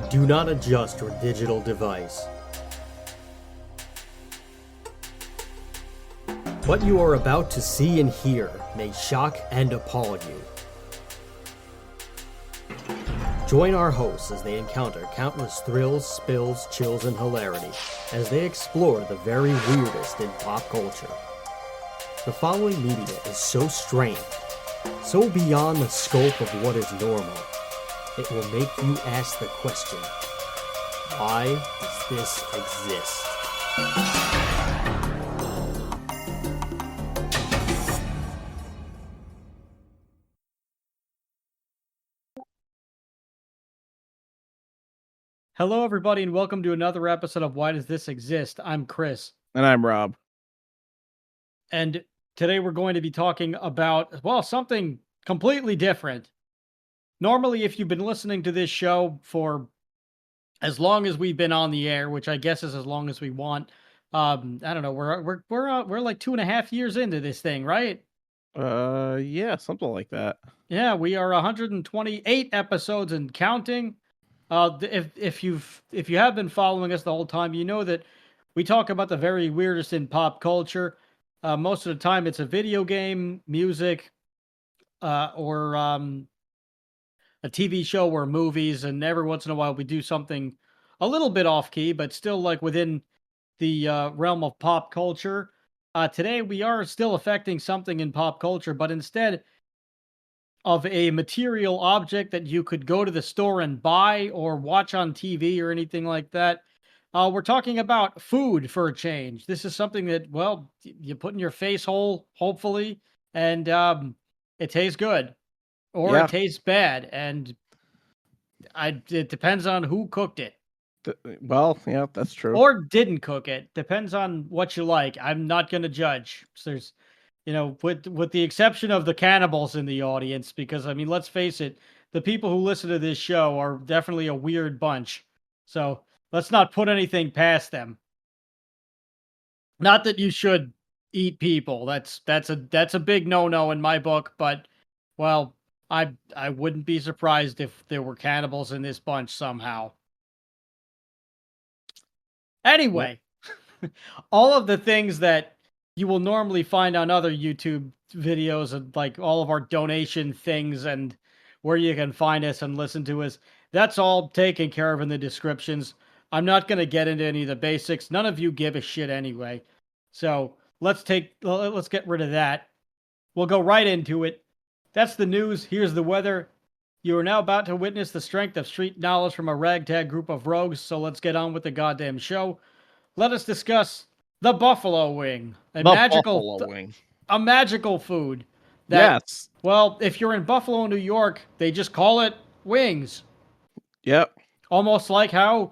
Do not adjust your digital device. What you are about to see and hear may shock and appall you. Join our hosts as they encounter countless thrills, spills, chills, and hilarity as they explore the very weirdest in pop culture. The following media is so strange, so beyond the scope of what is normal, it will make you ask the question, why does this exist? Hello, everybody, and welcome to another episode of Why Does This Exist? I'm Chris. And I'm Rob. And today we're going to be talking about, well, something completely different. Normally, if you've been listening to this show for as long as we've been on the air, which I guess is as long as we want, I don't know, we're like 2.5 years into this thing, right? Yeah, something like that. Yeah, we are 128 episodes and counting. If you have been following us the whole time, you know that we talk about the very weirdest in pop culture. Most of the time, it's a video game, music, or a TV show or movies, and every once in a while we do something a little bit off key, but still like within the realm of pop culture. Today we are still affecting something in pop culture, but instead of a material object that you could go to the store and buy or watch on TV or anything like that. We're talking about food for a change. This is something that, well, you put in your face hole, hopefully, and it tastes good or it tastes bad. And it depends on who cooked it. Well, yeah, that's true. Or didn't cook it. Depends on what you like. I'm not going to judge. So there's, with the exception of the cannibals in the audience, because I mean, let's face it, the people who listen to this show are definitely a weird bunch. So let's not put anything past them. Not that you should eat people. That's a big no-no in my book, but well, I wouldn't be surprised if there were cannibals in this bunch somehow. Anyway, all of the things that you will normally find on other YouTube videos and like all of our donation things and where you can find us and listen to us, that's all taken care of in the descriptions. I'm not going to get into any of the basics. None of you give a shit anyway. So let's get rid of that. We'll go right into it. That's the news. Here's the weather. You are now about to witness the strength of street knowledge from a ragtag group of rogues, so let's get on with the goddamn show. Let us discuss the buffalo wing, a magical food. Yes. Well, if you're in Buffalo, New York, they just call it wings. Yep. Almost like how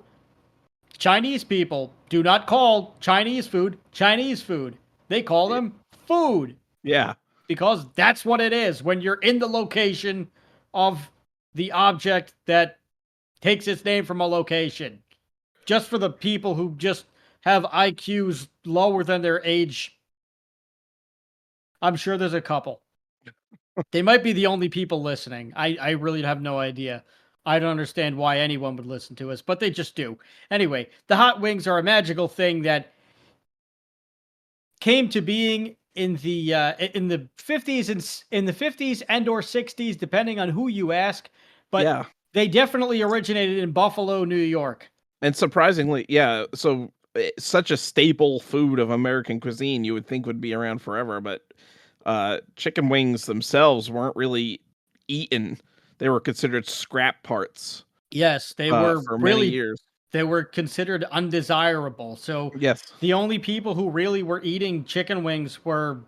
Chinese people do not call Chinese food Chinese food. They call them food. Yeah. Because that's what it is when you're in the location of the object that takes its name from a location. Just for the people who just have IQs lower than their age. I'm sure there's a couple. They might be the only people listening. I really have no idea. I don't understand why anyone would listen to us, but they just do. Anyway, the hot wings are a magical thing that came to being in the 50s and or 60s, depending on who you ask. But they definitely originated in Buffalo, New York. And surprisingly, so such a staple food of American cuisine you would think would be around forever, but chicken wings themselves weren't really eaten. They were considered scrap parts. Yes, they were for really many years. They were considered undesirable. So yes, the only people who really were eating chicken wings were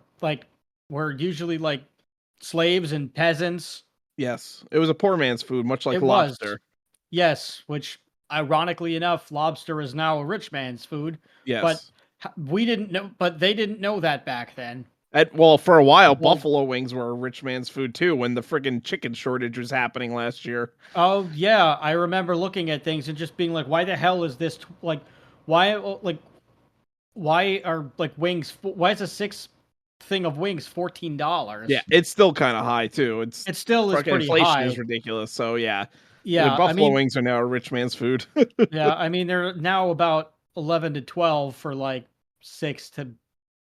usually like slaves and peasants. Yes, it was a poor man's food, much like it lobster. Was. Yes, which ironically enough, lobster is now a rich man's food. Yes, but we didn't know. But they didn't know that back then. For a while, buffalo wings were a rich man's food too, when the friggin' chicken shortage was happening last year. Oh yeah, I remember looking at things and just being like, "Why the hell is this? Why are wings? Why is a six thing of wings $14?" Yeah, it's still kind of high too. It's still is pretty inflation high. Is ridiculous. So yeah, The Yeah, I buffalo mean, wings are now a rich man's food. yeah, I mean they're now about 11 to 12 for like 6 to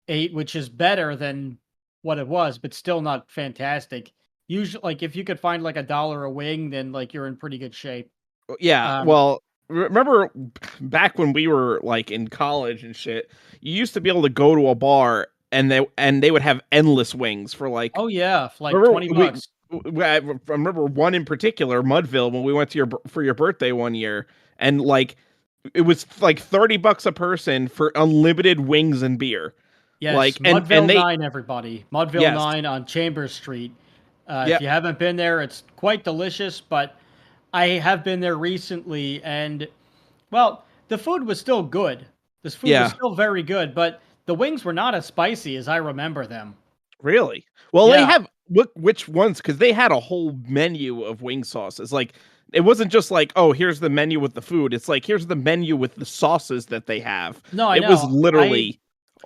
8, which is better than what it was, but still not fantastic. Usually, like if you could find like $1 a wing, then like you're in pretty good shape. Yeah, Um, well, remember back when we were like in college and shit, you used to be able to go to a bar and they would have endless wings for like oh yeah, for like remember 20 we bucks. I remember one in particular, Mudville, when we went to for your birthday one year, and like it was like $30 a person for unlimited wings and beer. Yes, Like and Mudville they 9, everybody. Mudville yes, 9 on Chambers Street. yeah, If you haven't been there, it's quite delicious, but I have been there recently and, well, the food was still good. This food was yeah. still very good, but the wings were not as spicy as I remember them. Really? Well, they Yeah. have look which ones because they had a whole menu of wing sauces. Like it wasn't just like, oh, here's the menu with the food. It's like here's the menu with the sauces that they have. No, I It was know. literally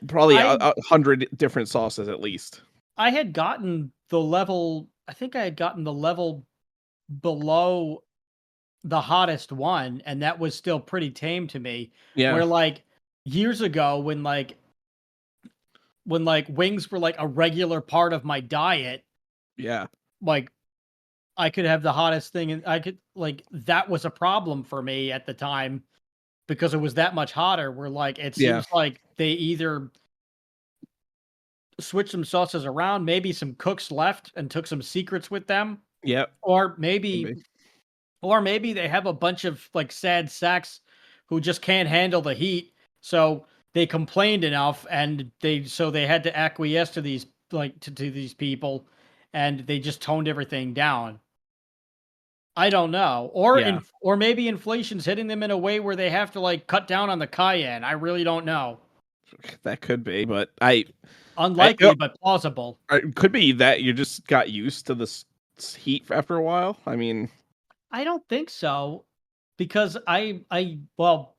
probably I a hundred different sauces at least. I had gotten the level I think I had gotten the level below the hottest one, and that was still pretty tame to me. Yeah, Where like years ago when wings were like a regular part of my diet, yeah, like I could have the hottest thing and I could like that was a problem for me at the time because it was that much hotter. Where like it yeah, seems like they either switched some sauces around, maybe some cooks left and took some secrets with them, yeah. or Could be. maybe they have a bunch of like sad sacks who just can't handle the heat. So they complained enough and they had to acquiesce to these to these people and they just toned everything down. I don't know. Yeah, Or maybe inflation's hitting them in a way where they have to like cut down on the cayenne. I really don't know. that could be. But Unlikely but plausible. it could be that you just got used to this heat after a while. I mean, I don't think so because I well,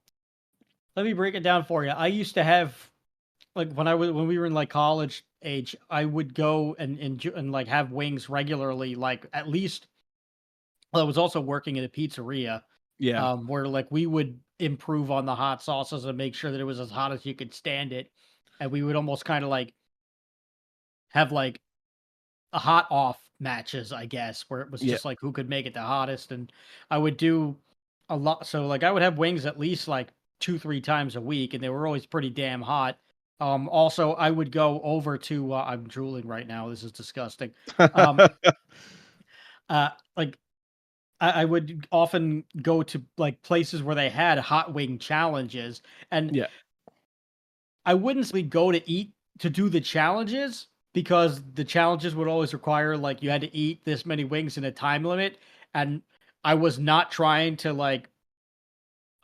let me break it down for you. I used to have like when we were in like college age, I would go and like have wings regularly, like at least. Well, I was also working at a pizzeria, yeah, where like we would improve on the hot sauces and make sure that it was as hot as you could stand it, and we would almost kind of like have like a hot off matches, I guess, where it was yeah. just like who could make it the hottest, and I would do a lot. So like I would have wings at least like 2 3 times a week, and they were always pretty damn hot. Also, I would go over to I'm drooling right now. This is disgusting. Um, like I would often go to like places where they had hot wing challenges, and Yeah, I wouldn't simply go to eat to do the challenges because the challenges would always require like you had to eat this many wings in a time limit, and I was not trying to like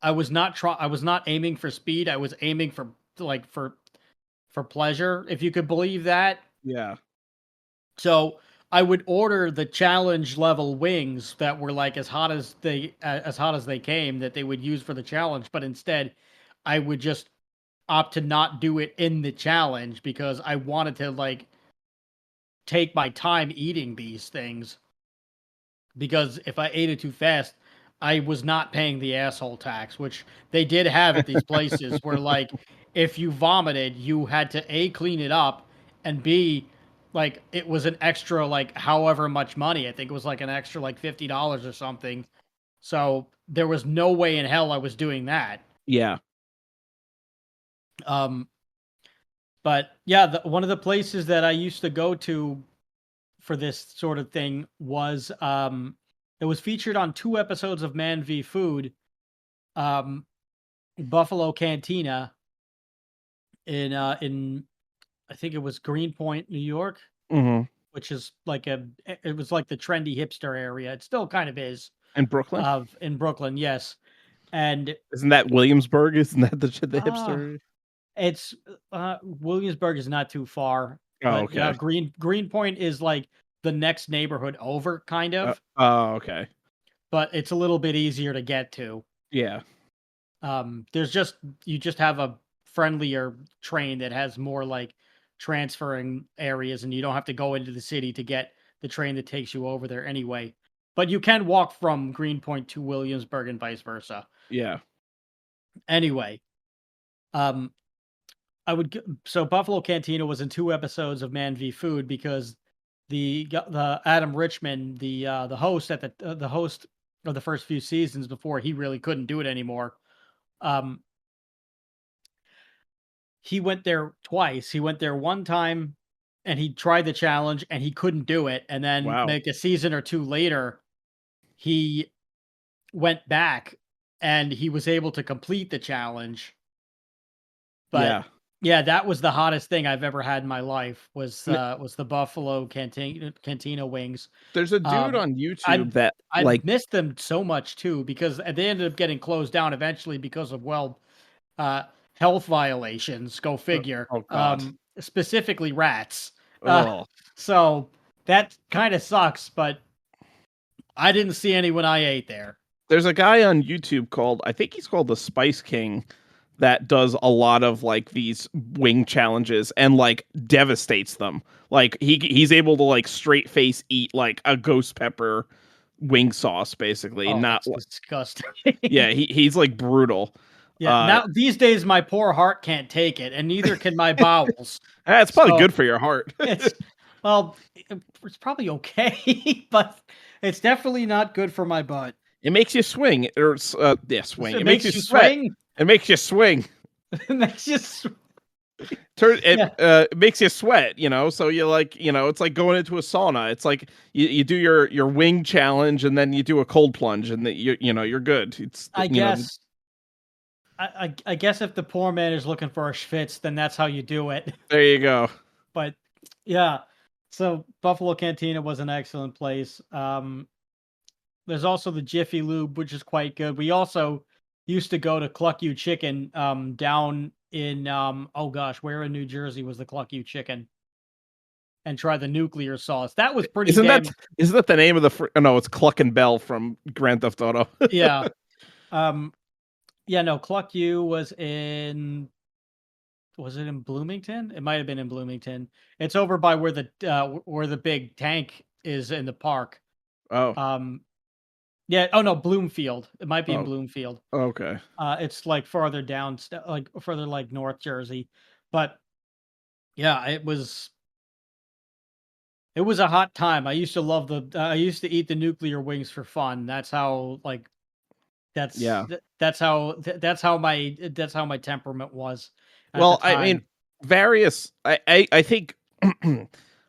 I was not aiming for speed. I was aiming for like for pleasure, if you could believe that. yeah, So I would order the challenge level wings that were like as hot as they came that they would use for the challenge, but instead I would just opt to not do it in the challenge because I wanted to like take my time eating these things because if I ate it too fast, I was not paying the asshole tax, which they did have at these places where like if you vomited, you had to A clean it up and B like it was an extra like however much money. I think it was like an extra like $50 or something. So there was no way in hell I was doing that. yeah. Um but yeah, one of the places that I used to go to for this sort of thing was it was featured on 2 episodes of Man v Food, um Buffalo Cantina in I think it was Greenpoint, New York, Hmm. which is like it was like the trendy hipster area. It still kind of is In Brooklyn. of in Brooklyn, yes. And Isn't that Williamsburg? Isn't that the uh hipster? it's Williamsburg is not too far, Oh, but yeah, okay. Greenpoint is like the next neighborhood over kind of, Oh, okay. but it's a little bit easier to get to. Yeah, There's just you just have a friendlier train that has more like transferring areas, and you don't have to go into the city to get the train that takes you over there anyway. but you can walk from Greenpoint to Williamsburg and vice versa. Yeah. Anyway, um, so Buffalo Cantina was in 2 episodes of Man v Food because the Adam Richman, the host the host of the first few seasons before he really couldn't do it anymore. Um, he went there twice. He went there one time and he tried the challenge and he couldn't do it. And then Wow. like a season or 2 later, he went back and he was able to complete the challenge. But Yeah. yeah, that was the hottest thing I've ever had in my life N- was the Buffalo Cantina wings. There's a dude Um, on I YouTube that I like missed them so much too because they ended up getting closed down eventually because of uh, health violations. Go figure. oh god. Specifically rats. Uh, Oh. so that kind of sucks, but I didn't see any when I ate there. There's a guy on YouTube called, I think he's called the Spice King, that does a lot of like these wing challenges and like devastates them. Like he's able to like straight face eat like a ghost pepper wing sauce basically, Oh, not that's disgusting. yeah, he's like brutal. Yeah, Uh now these days my poor heart can't take it, and neither can my bowels. that's probably So good for your heart. it's well, it's probably okay, but it's definitely not good for my butt. It makes you swing or yeah, swing. It It makes you makes you sweat. swing. It makes you swing. It makes you Turn it yeah. it makes you sweat, you know, so you like, you know, it's like going into a sauna. It's like you do your wing challenge and then you do a cold plunge and you know you're good. It's I you know guess I guess if the poor man is looking for a schwitz, then that's how you do it. there you go. But yeah, so Buffalo Cantina was an excellent place. There's also the Jiffy Lube, which is quite good. We also used to go to Cluck You Chicken down in oh gosh, where in New Jersey was the Cluck You Chicken and try the nuclear sauce. That was pretty Isn't that damn isn't that the name of the oh, no, it's Cluck and Bell from Grand Theft Auto. yeah. Um yeah, no, Cluck You was it in Bloomington? It might have been in Bloomington. It's over by where the big tank is in the park. Oh. Um yeah, oh no, Bloomfield. It might be in Oh, Bloomfield. okay. It's like farther down, like further like North Jersey, but yeah, it was a hot time. I used to love I used to eat the nuclear wings for fun. That's how like Yeah. that's how my temperament was at the Well, I mean, time. various. I think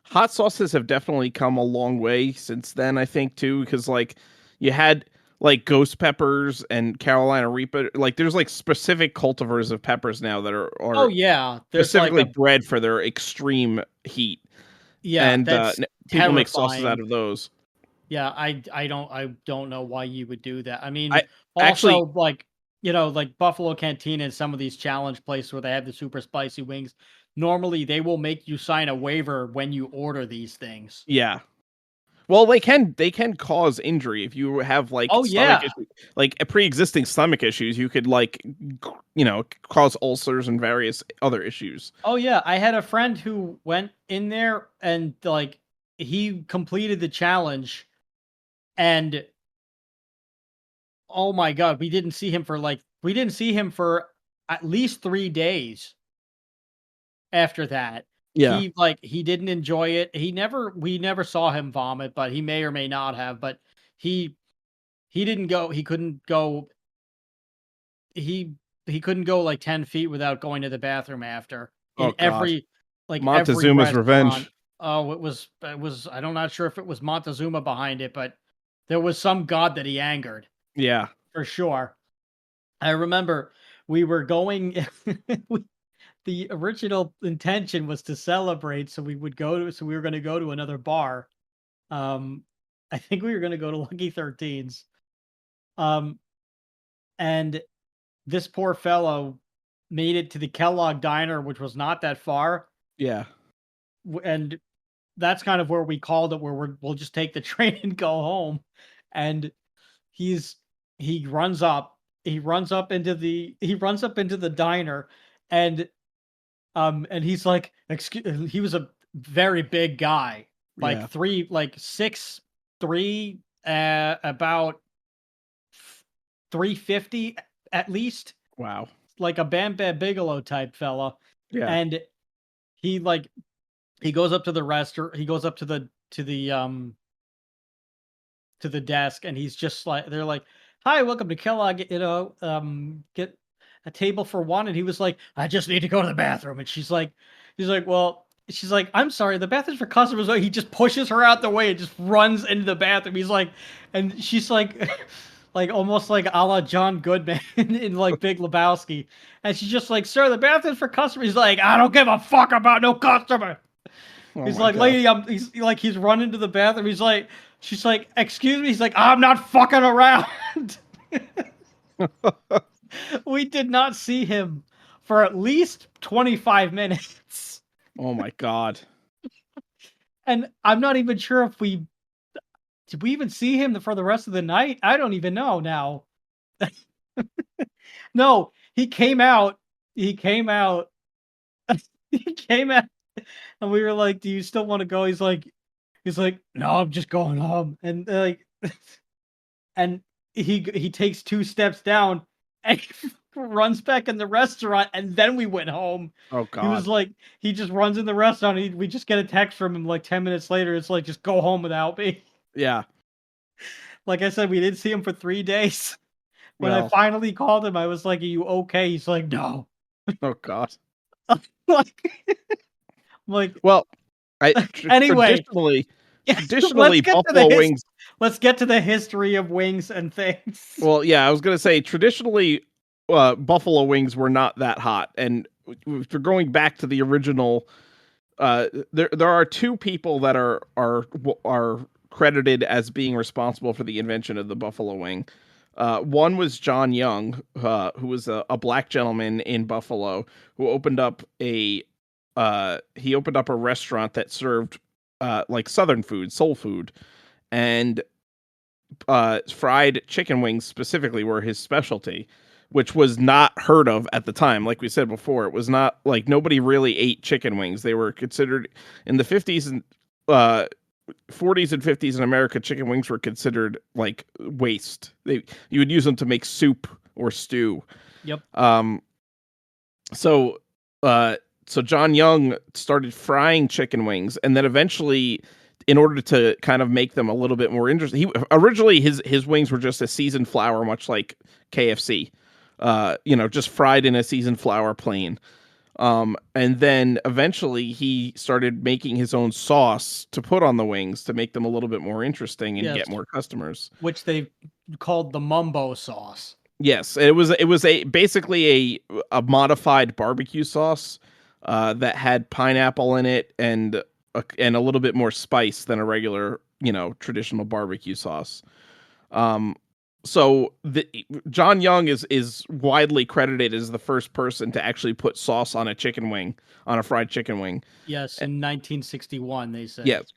hot sauces have definitely come a long way since then. I think too, because like you had like ghost peppers and Carolina Reaper. Like there's like specific cultivars of peppers now that Oh are yeah, there's like specifically a bred for their extreme heat, yeah, and that's people make sauces out terrifying. of those. Yeah, I don't know why you would do that. I mean, I actually, also like like Buffalo Cantina and some of these challenge places where they have the super spicy wings. Normally, they will make you sign a waiver when you order these things. yeah. Well, they can cause injury if you have like Oh stomach yeah, issues, like a pre-existing stomach issues. You could like, cause ulcers and various other issues. oh yeah. I had a friend who went in there and like he completed the challenge, and oh my god, we didn't see him for at least 3 days. After that, Yeah, he didn't enjoy it. We never saw him vomit, but he may or may not have, but he he couldn't go he he couldn't go like 10 feet without going to the bathroom after oh in god, every Montezuma's restaurant. revenge. Oh, it was I'm not sure if it was Montezuma behind it, but there was some god that he angered Yeah, for sure. I remember we were going we the original intention was to celebrate, so we were gonna go to another bar. Um, I think we were gonna go to Lucky 13's. Um, and this poor fellow made it to the Kellogg Diner, which was not that far, yeah, and that's kind of where we called it, where we'll just take the train and go home. And he's he runs up, he runs up into the diner, and and he's like, excuse he was a very big guy, like yeah. 6'3", about 350 at least, Wow. like a Bam Bam Bigelow type fella. Yeah. And he like he goes up to the restaurant, he goes up to the desk, and he's just like, they're like, "Hi, welcome to Kellogg, get a table for one." And he was like, "I just need to go to the bathroom." And he's like, "Well," she's like, "I'm sorry, the bathroom's for customers." So he just pushes her out the way and just runs into the bathroom. He's like, and she's like, like almost like a la John Goodman in like Big Lebowski. And she's just like, "Sir, the bathroom's for customers." He's like, "I don't give a fuck about no customer." Oh He's my like, god. "Lady, he's like, he's running to the bathroom." He's like, she's like, "Excuse me." He's like, "I'm not fucking around." We did not see him for at least 25 minutes. Oh my god. And I'm not even sure if did we even see him for the rest of the night? I don't even know now. No, he came out. He came out. He came out, and we were like, "Do you still want to go?" He's like, "No, I'm just going home." And like, and he takes 2 steps down and runs back in the restaurant, and then we went home. Oh He was god. like, he just runs in the restaurant. We just get a text from him like 10 minutes later. It's like, "Just go home without me." Yeah. Like I said, we didn't see him for 3 days. When I Well. finally called him, I was like, "Are you okay?" He's like, "No." Oh god. Like, like Well, anyway, traditionally, let's traditionally get to the buffalo wings. let's get to the history of wings and things. Well, yeah, I was gonna say traditionally, buffalo wings were not that hot, and if you're going back to the original, there are two people that are credited as being responsible for the invention of the buffalo wing. One was John Young, who was a black gentleman in Buffalo who opened up a restaurant that served like Southern food, soul food, and fried chicken wings specifically were his specialty, which was not heard of at the time. Like we said before, it was not like nobody really ate chicken wings. They were considered in the 50s and uh, 40s and 50s in America. Chicken wings were considered like waste. You would use them to make soup or stew. Yep. Um, so uh, so John Young started frying chicken wings, and then eventually, in order to kind of make them a little bit more interesting, he originally his wings were just a seasoned flour, much like KFC. Just fried in a seasoned flour plain. And then eventually he started making his own sauce to put on the wings to make them a little bit more interesting and Yes, get more customers. which they called the mumbo sauce. Yes, it was a basically a modified barbecue sauce that had pineapple in it and a little bit more spice than a regular, traditional barbecue sauce. Um, so John Young is widely credited as the first person to actually put sauce on a fried chicken wing. Yes, in 1961, they say. Yes,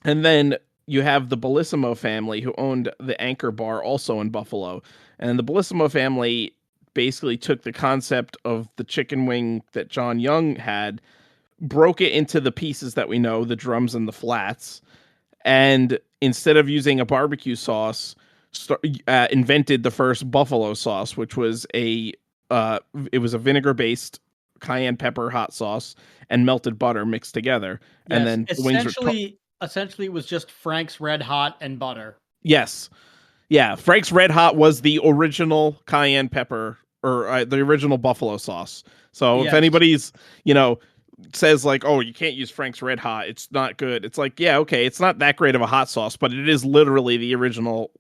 and then you have the Bellissimo family who owned the Anchor Bar also in Buffalo. And the Bellissimo family basically took the concept of the chicken wing that John Young had, broke it into the pieces that we know, the drums and the flats, and instead of using a barbecue sauce, invented the first buffalo sauce, which was uh, it was a vinegar based cayenne pepper hot sauce and melted butter mixed together, and Yes, then the wings were essentially it was just Frank's Red Hot and butter. yes. Yeah, Frank's Red Hot was the original cayenne pepper or the original buffalo sauce. So if Yes. anybody's, you know, says like, "Oh, you can't use Frank's Red Hot. It's not good." It's like, "Yeah, okay, it's not that great of a hot sauce, but it is literally the original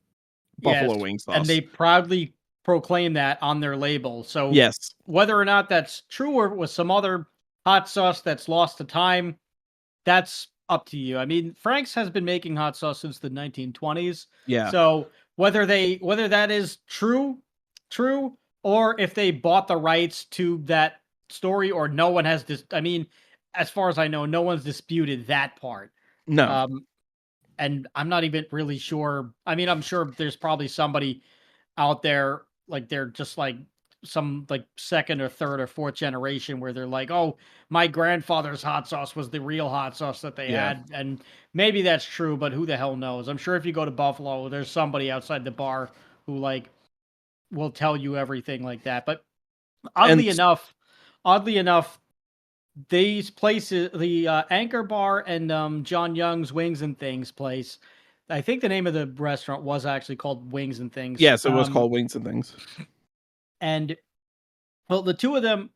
Yes, buffalo wing and sauce." they proudly proclaim that on their label. So Yes. whether or not that's true or it was some other hot sauce that's lost to time, that's up to you. I mean, Frank's has been making hot sauce since the 1920s. Yeah. So whether that is true, or if they bought the rights to that story, or no one has this. I mean, as far as I know, no one's disputed that part. No. Um, and I'm not even really sure. I mean, I'm sure there's probably somebody out there like they're just like some like second or third or fourth generation where they're like, "Oh, my grandfather's hot sauce was the real hot sauce that they Yeah. had," and maybe that's true, but who the hell knows? I'm sure if you go to Buffalo, there's somebody outside the bar who like will tell you everything like that. But And oddly enough, oddly enough, these places, the Anchor Bar and John Young's Wings and Things place, I think the name of the restaurant was actually called Wings and Things. yes, it was called Wings and Things. And well, the two of them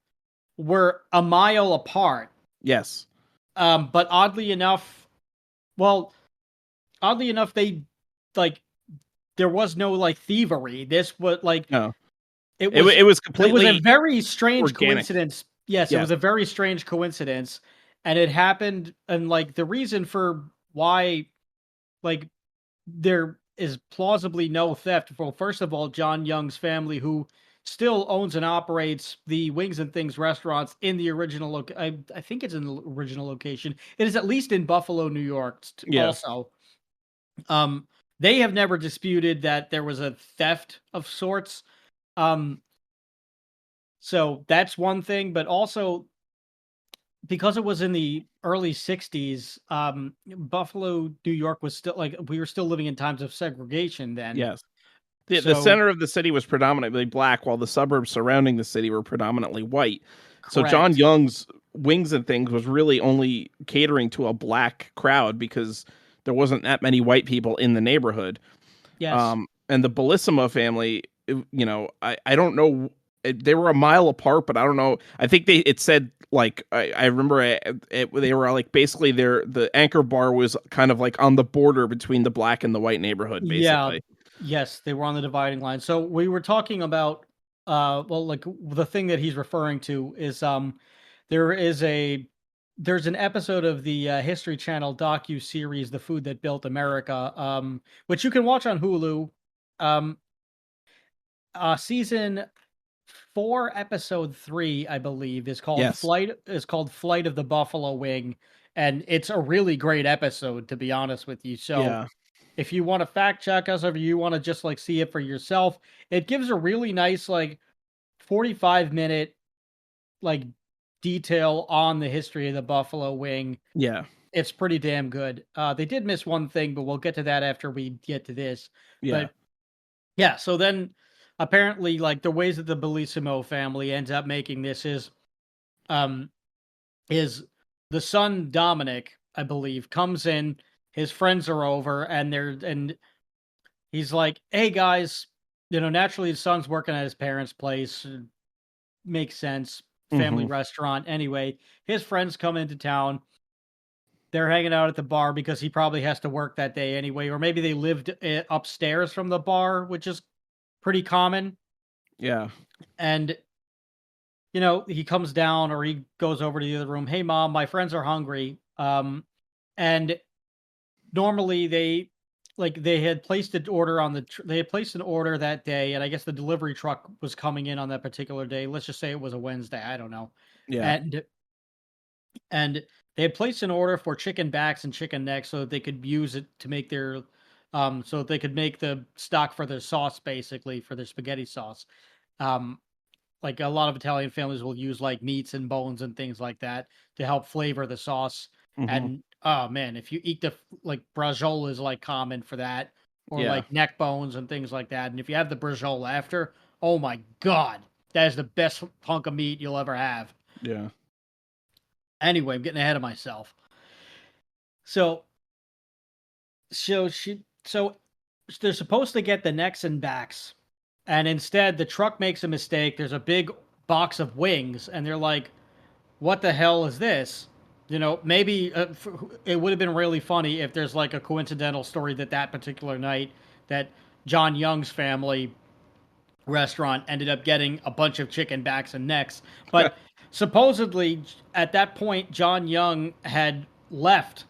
were a mile apart. Yes. But well, oddly enough, they like there was no like thievery. This was like No. it It wa was it was it was a completely very strange organic. coincidence. Yes, it Yes. was a very strange coincidence, and it happened. And like the reason for why like there is plausibly no theft. Well, first of all, John Young's family, who still owns and operates the Wings and Things restaurants in the original I think it's in the original location. It is at least in Buffalo, New York. Yeah. Also, um, they have never disputed that there was a theft of sorts. Um, so that's one thing, but also because it was in the early 60s, Buffalo, New York was still like we were still living in times of segregation then. Yes. The So center of the city was predominantly black, while the suburbs surrounding the city were predominantly white. So John correct. Young's Wings and Things was really only catering to a black crowd because there wasn't that many white people in the neighborhood. Yes. And the Bellissimo family, I don't know. They were a mile apart, but I don't know. I think it said like I remember they were like basically the Anchor Bar was kind of like on the border between the black and the white neighborhood, Yeah. basically. Yes, they were on the dividing line. So we were talking about well like the thing that he's referring to is there is a there's an episode of the History Channel docu series The Food That Built America which you can watch on Hulu. Um season 4 episode 3 I believe Yes. is called Flight of the Buffalo Wing, and it's a really great episode to be honest with you. So Yeah. if you want to fact check us, or if you want to just like see it for yourself, it gives a really nice like 45-minute like detail on the history of the buffalo wing. Yeah. It's pretty damn good. They did miss one thing, but we'll get to that after we get to this. Yeah. But yeah, so then apparently like the ways that the Bellissimo family ends up making this um is the son Dominic, I believe, comes in, his friends are over, and he's like, "Hey guys, naturally his son's working at his parents' place. Makes sense. Family Mhm. restaurant. Anyway, his friends come into town. They're hanging out at the bar because he probably has to work that day anyway, or maybe they lived upstairs from the bar, which is pretty common. Yeah. And he comes down or he goes over to the other room. Hey, mom, my friends are hungry. And normally they had placed an order on they had placed an order that day, and I guess the delivery truck was coming in on that particular day. Let's just say it was a Wednesday, I don't know. Yeah. And and they had placed an order for chicken backs and chicken necks so that they could use it to make their so that they could make the stock for their sauce, basically for their spaghetti sauce. um like a lot of Italian families will use like meats and bones and things like that to help flavor the sauce. Mhm. And oh man, if you eat like braciole is like common for that, or Yeah. like neck bones and things like that. And if you have the braciole after, oh my god, that is the best hunk of meat you'll ever have. Yeah. Anyway, I'm getting ahead of myself. So so they're supposed to get the necks and backs, and instead the truck makes a mistake. There's a big box of wings, and they're like, what the hell is this? Maybe it would have been really funny if there's like a coincidental story that particular night that John Young's family restaurant ended up getting a bunch of chicken backs and necks. But supposedly at that point, John Young had left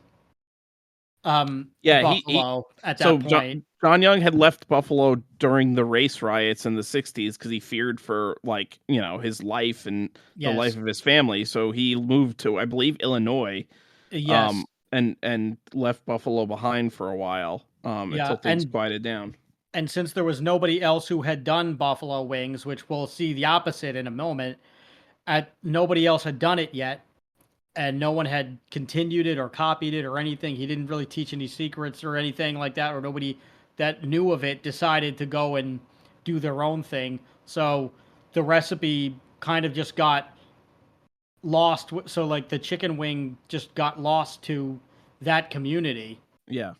Yeah, he Buffalo at so that point. John Young had left Buffalo during the race riots in the 60s because he feared for like, his life and the life Yes. of his family. So he moved to, I believe, Illinois, Yes. and left Buffalo behind for a while, until Yeah. things quieted down. and since there was nobody else who had done buffalo wings, which we'll see the opposite in a moment, nobody else had done it yet, and no one had continued it or copied it or anything. He didn't really teach any secrets or anything like that, or nobody that knew of it decided to go and do their own thing. So the recipe kind of just got lost. So like the chicken wing just got lost to that community. Yeah.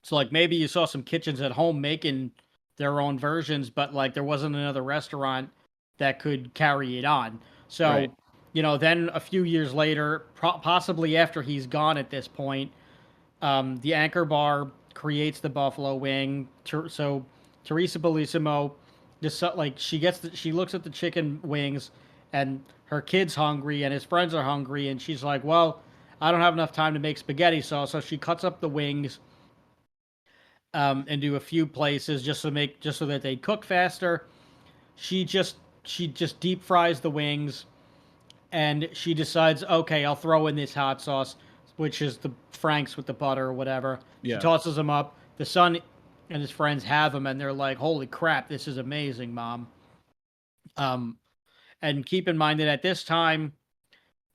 So like maybe you saw some kitchens at home making their own versions, but like there wasn't another restaurant that could carry it on. Right. So, then a few years later, possibly after he's gone at this point, the Anchor Bar creates the buffalo wing. So Teresa Bellissimo just like she looks at the chicken wings, and her kid's hungry and his friends are hungry, and she's like, well, I don't have enough time to make spaghetti sauce, so she cuts up the wings and do a few places just so that they cook faster. She just deep fries the wings, and she decides, okay, I'll throw in this hot sauce, which is the Franks with the butter or whatever. She Yeah. tosses them up. The son and his friends have them, and they're like, "Holy crap, this is amazing, mom!" Um, and keep in mind that at this time,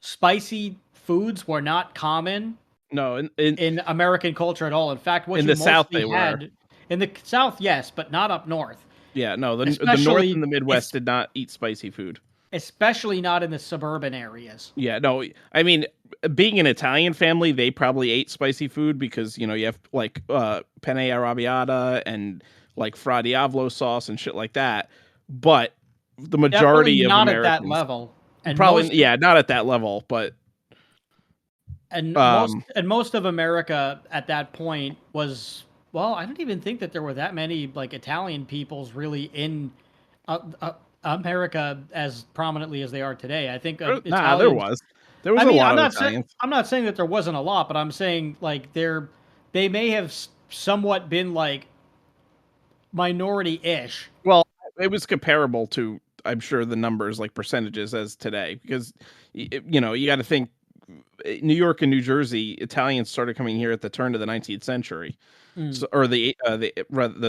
spicy foods were not common No, in in American culture at all. In fact, what in you the South mostly they were. had in the South, yes, but not up north. Yeah, no, the North and Especially the Midwest es- did not eat spicy food. especially not in the suburban areas. Yeah, no, I mean, being an Italian family, they probably ate spicy food because, you have like penne arrabbiata and like fra diavolo sauce and shit like that. But the Definitely majority of not at that Americans level. And probably, most yeah, not at that level, but and most um and most of America at that point was, well, I don't even think that there were that many like Italian peoples really in uh, uh, America as prominently as they are today. I think nah, there Italians. was. There was I a mean, lot of Italians. I'm not saying that there wasn't a lot, but I'm saying like they may have somewhat been like minority-ish. Well, it was comparable to, I'm sure, the numbers like percentages as today because you got to think New York and New Jersey, Italians started coming here at the turn of the 19th century, Mm, so or the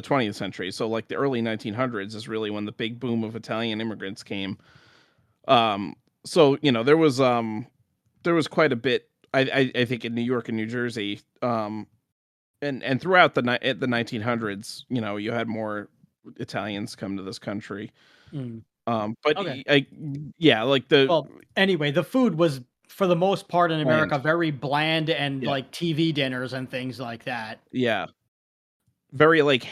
20th century. So like the early 1900s is really when the big boom of Italian immigrants came. Um, so there was quite a bit. I think in New York and New Jersey, and throughout the 1900s, you had more Italians come to this country. mm. But Okay. yeah, like the Well, anyway, the food was for the most part in bland. America very bland and Yeah, like TV dinners and things like that. yeah. Very like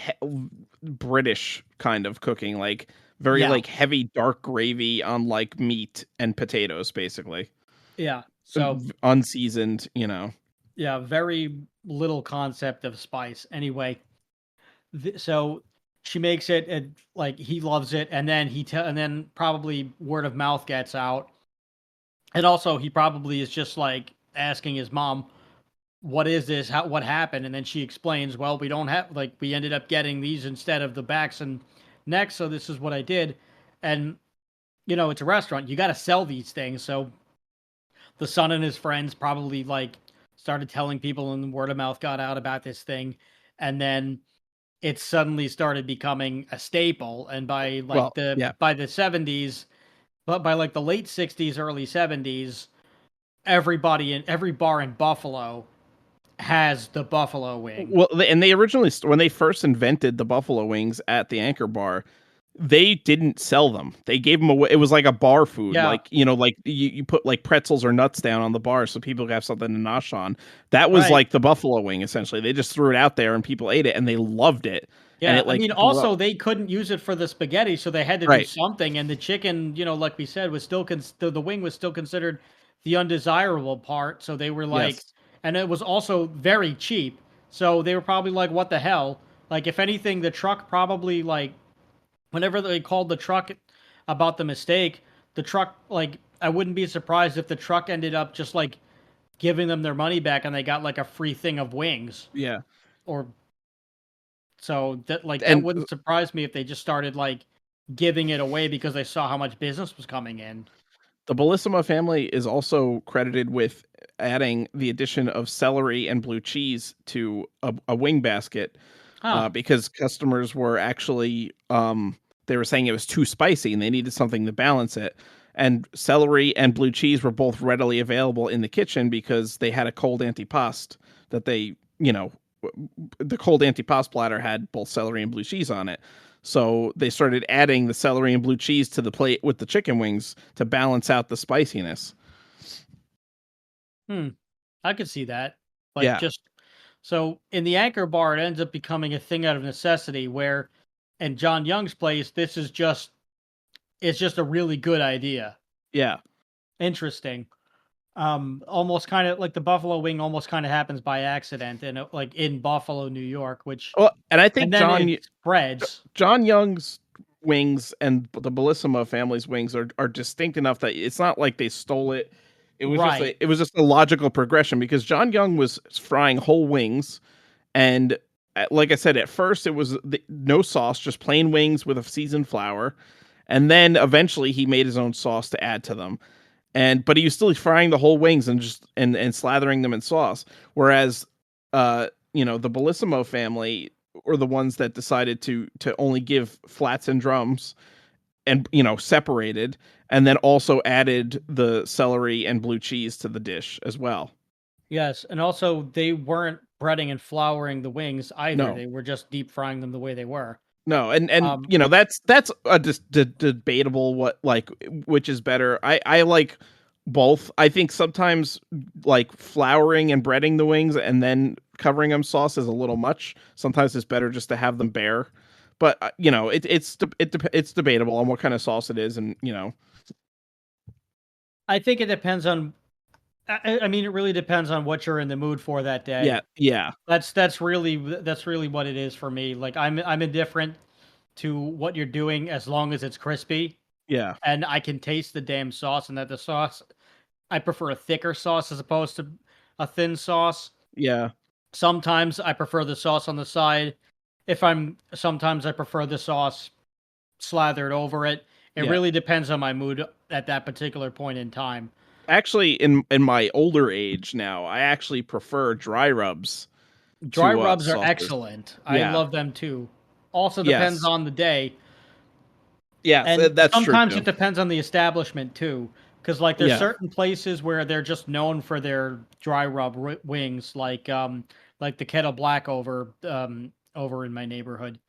British kind of cooking, like very Yeah. like heavy dark gravy on like meat and potatoes, basically Yeah. So, unseasoned. yeah, very little concept of spice. Anyway, so she makes it and like he loves it, and then and then probably word of mouth gets out. And also he probably is just like asking his mom, what is this? What happened? And then she explains, well, we don't have like we ended up getting these instead of the backs and necks, so this is what I did. And it's a restaurant. You got to sell these things. So the son and his friends probably like started telling people, and the word of mouth got out about this thing. And then it suddenly started becoming a staple. And Well, yeah. by the 70s, but by like the late 60s, early 70s, everybody in every bar in Buffalo has the buffalo wing. Well, and they originally, when they first invented the buffalo wings at the Anchor Bar, they didn't sell them. They gave them away. It was like a bar food, Yeah, like like you put like pretzels or nuts down on the bar so people could have something to nosh on. That was right. like the buffalo wing essentially. They just threw it out there and people ate it and they loved it, and Yeah, it I like mean, blew up. also they couldn't use it for the spaghetti, so they had to do Right. something. And the chicken, like we said, was still the wing was still considered the undesirable part. So they were like, Yes. and it was also very cheap. So they were probably like, what the hell? Like, if anything, the truck probably like, whenever they called the truck about the mistake, the truck like, I wouldn't be surprised if the truck ended up just like giving them their money back and they got like a free thing of wings. Yeah. Or so that And wouldn't surprise me if they just started like giving it away because they saw how much business was coming in. the Bellissima family is also credited with adding the addition of celery and blue cheese to a wing basket. Huh. because customers were actually they were saying it was too spicy and they needed something to balance it. And celery and blue cheese were both readily available in the kitchen because they had a cold antipasto that they, the cold antipasto platter had both celery and blue cheese on it. So they started adding the celery and blue cheese to the plate with the chicken wings to balance out the spiciness. Hmm. I could see that. Like Yeah. just so in the Anchor Bar, it ends up becoming a thing out of necessity. Where in John Young's place, this is just it's just a really good idea. Yeah. Interesting. Almost kind of like the buffalo wing almost kind of happens by accident in like in Buffalo, New York, which Well, and I think and then it spreads. John Young's wings and the Bellissimo family's wings are distinct enough that it's not like they stole it. Right. It was just a logical progression because John Young was frying whole wings, and like I said, at first it was no sauce, just plain wings with a seasoned flour, and then eventually he made his own sauce to add to them. But he was still frying the whole wings and just and slathering them in sauce. Whereas, the Bellissimo family were the ones that decided to only give flats and drums and separated, and then also added the celery and blue cheese to the dish as well. Yes, and also they weren't breading and flouring the wings either. No, They were just deep frying them the way they were. no, and Um, that's a debatable what like which is better. I like both. I think sometimes like flouring and breading the wings and then covering them sauce is a little much. Sometimes it's better just to have them bare. But it's debatable on what kind of sauce it is, and I think it depends on. I mean, it really depends on what you're in the mood for that yeah, day. yeah, That's really what it is for me. Like I'm indifferent to what you're doing as long as it's crispy yeah, and I can taste the damn sauce and that the sauce I prefer a thicker sauce as opposed to a thin sauce. yeah, Sometimes I prefer the sauce on the side. If I'm sometimes I prefer the sauce slathered over it. It yeah. really depends on my mood at that particular point in time. Actually, in my older age now, I actually prefer dry rubs Dry to rubs are sauces. excellent. I Yeah. love them too. Also depends Yes. on the day, Yes, and that's true sometimes too. it depends on the establishment too. Because like there's Yeah. certain places where they're just known for their dry rub wings, like the Kettle Black over in my neighborhood.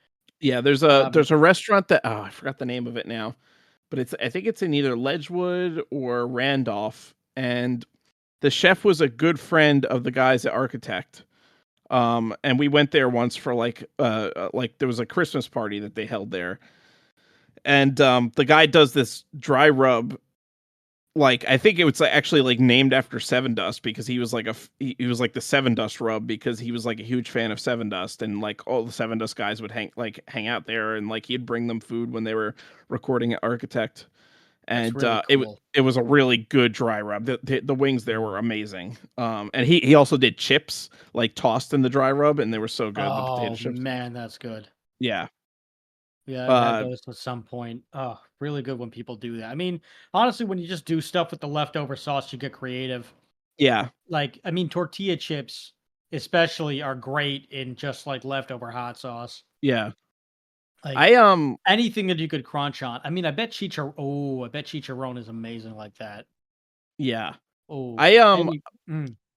Yeah, Um, there's a restaurant that I forgot the name of it now, but I think it's in either Ledgewood or Randolph, and the chef was a good friend of the guys at Architect. And we went there once for like there was a Christmas party that they held there. And the guy does this dry rub, like I think it was actually like named after Seven Dust because he was like he was like the Seven Dust rub because he was like a huge fan of Seven Dust, and like all the Seven Dust guys would hang out there, and like he'd bring them food when they were recording at Architect. that's And really cool. it was a really good dry rub. The wings there were amazing. And he also did chips like tossed in the dry rub, and they were so good, the potato Oh chips. man, that's good. Yeah. Yeah, I've had Uh those at some point. Oh, really good when people do that. I mean, honestly, when you just do stuff with the leftover sauce, you get creative. yeah. Like, I mean, tortilla chips especially are great in just like leftover hot sauce. Yeah. Like I anything that you could crunch on. I mean, I bet chicharron is amazing like that. yeah. Oh, I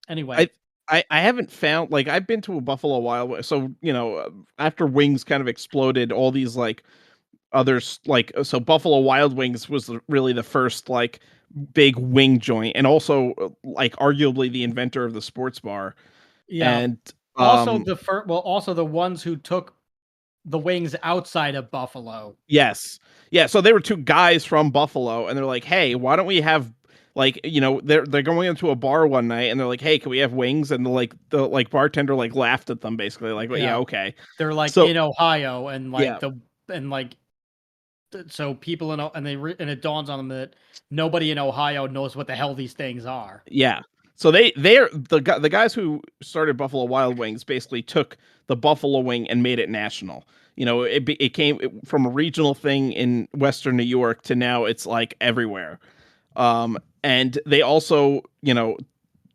anyway, I I haven't found like I've been to a Buffalo Wild Wings, so after wings kind of exploded, all these like others so Buffalo Wild Wings was really the first like big wing joint, and also like arguably the inventor of the sports bar. yeah. And Also um also the ones who took the wings outside of Buffalo. yes, yeah. So they were two guys from Buffalo, and they're like, hey, why don't we have like they're going into a bar one night, and they're like, hey, can we have wings? And the bartender like laughed at them basically like, well, yeah, Yeah. okay. They're like So in Ohio and yeah. and like so people in and and it dawns on them that nobody in Ohio knows what the hell these things are. Yeah. So they're the guys who started Buffalo Wild Wings basically took the buffalo wing and made it national. It came from a regional thing in Western New York to now it's like everywhere. And they also,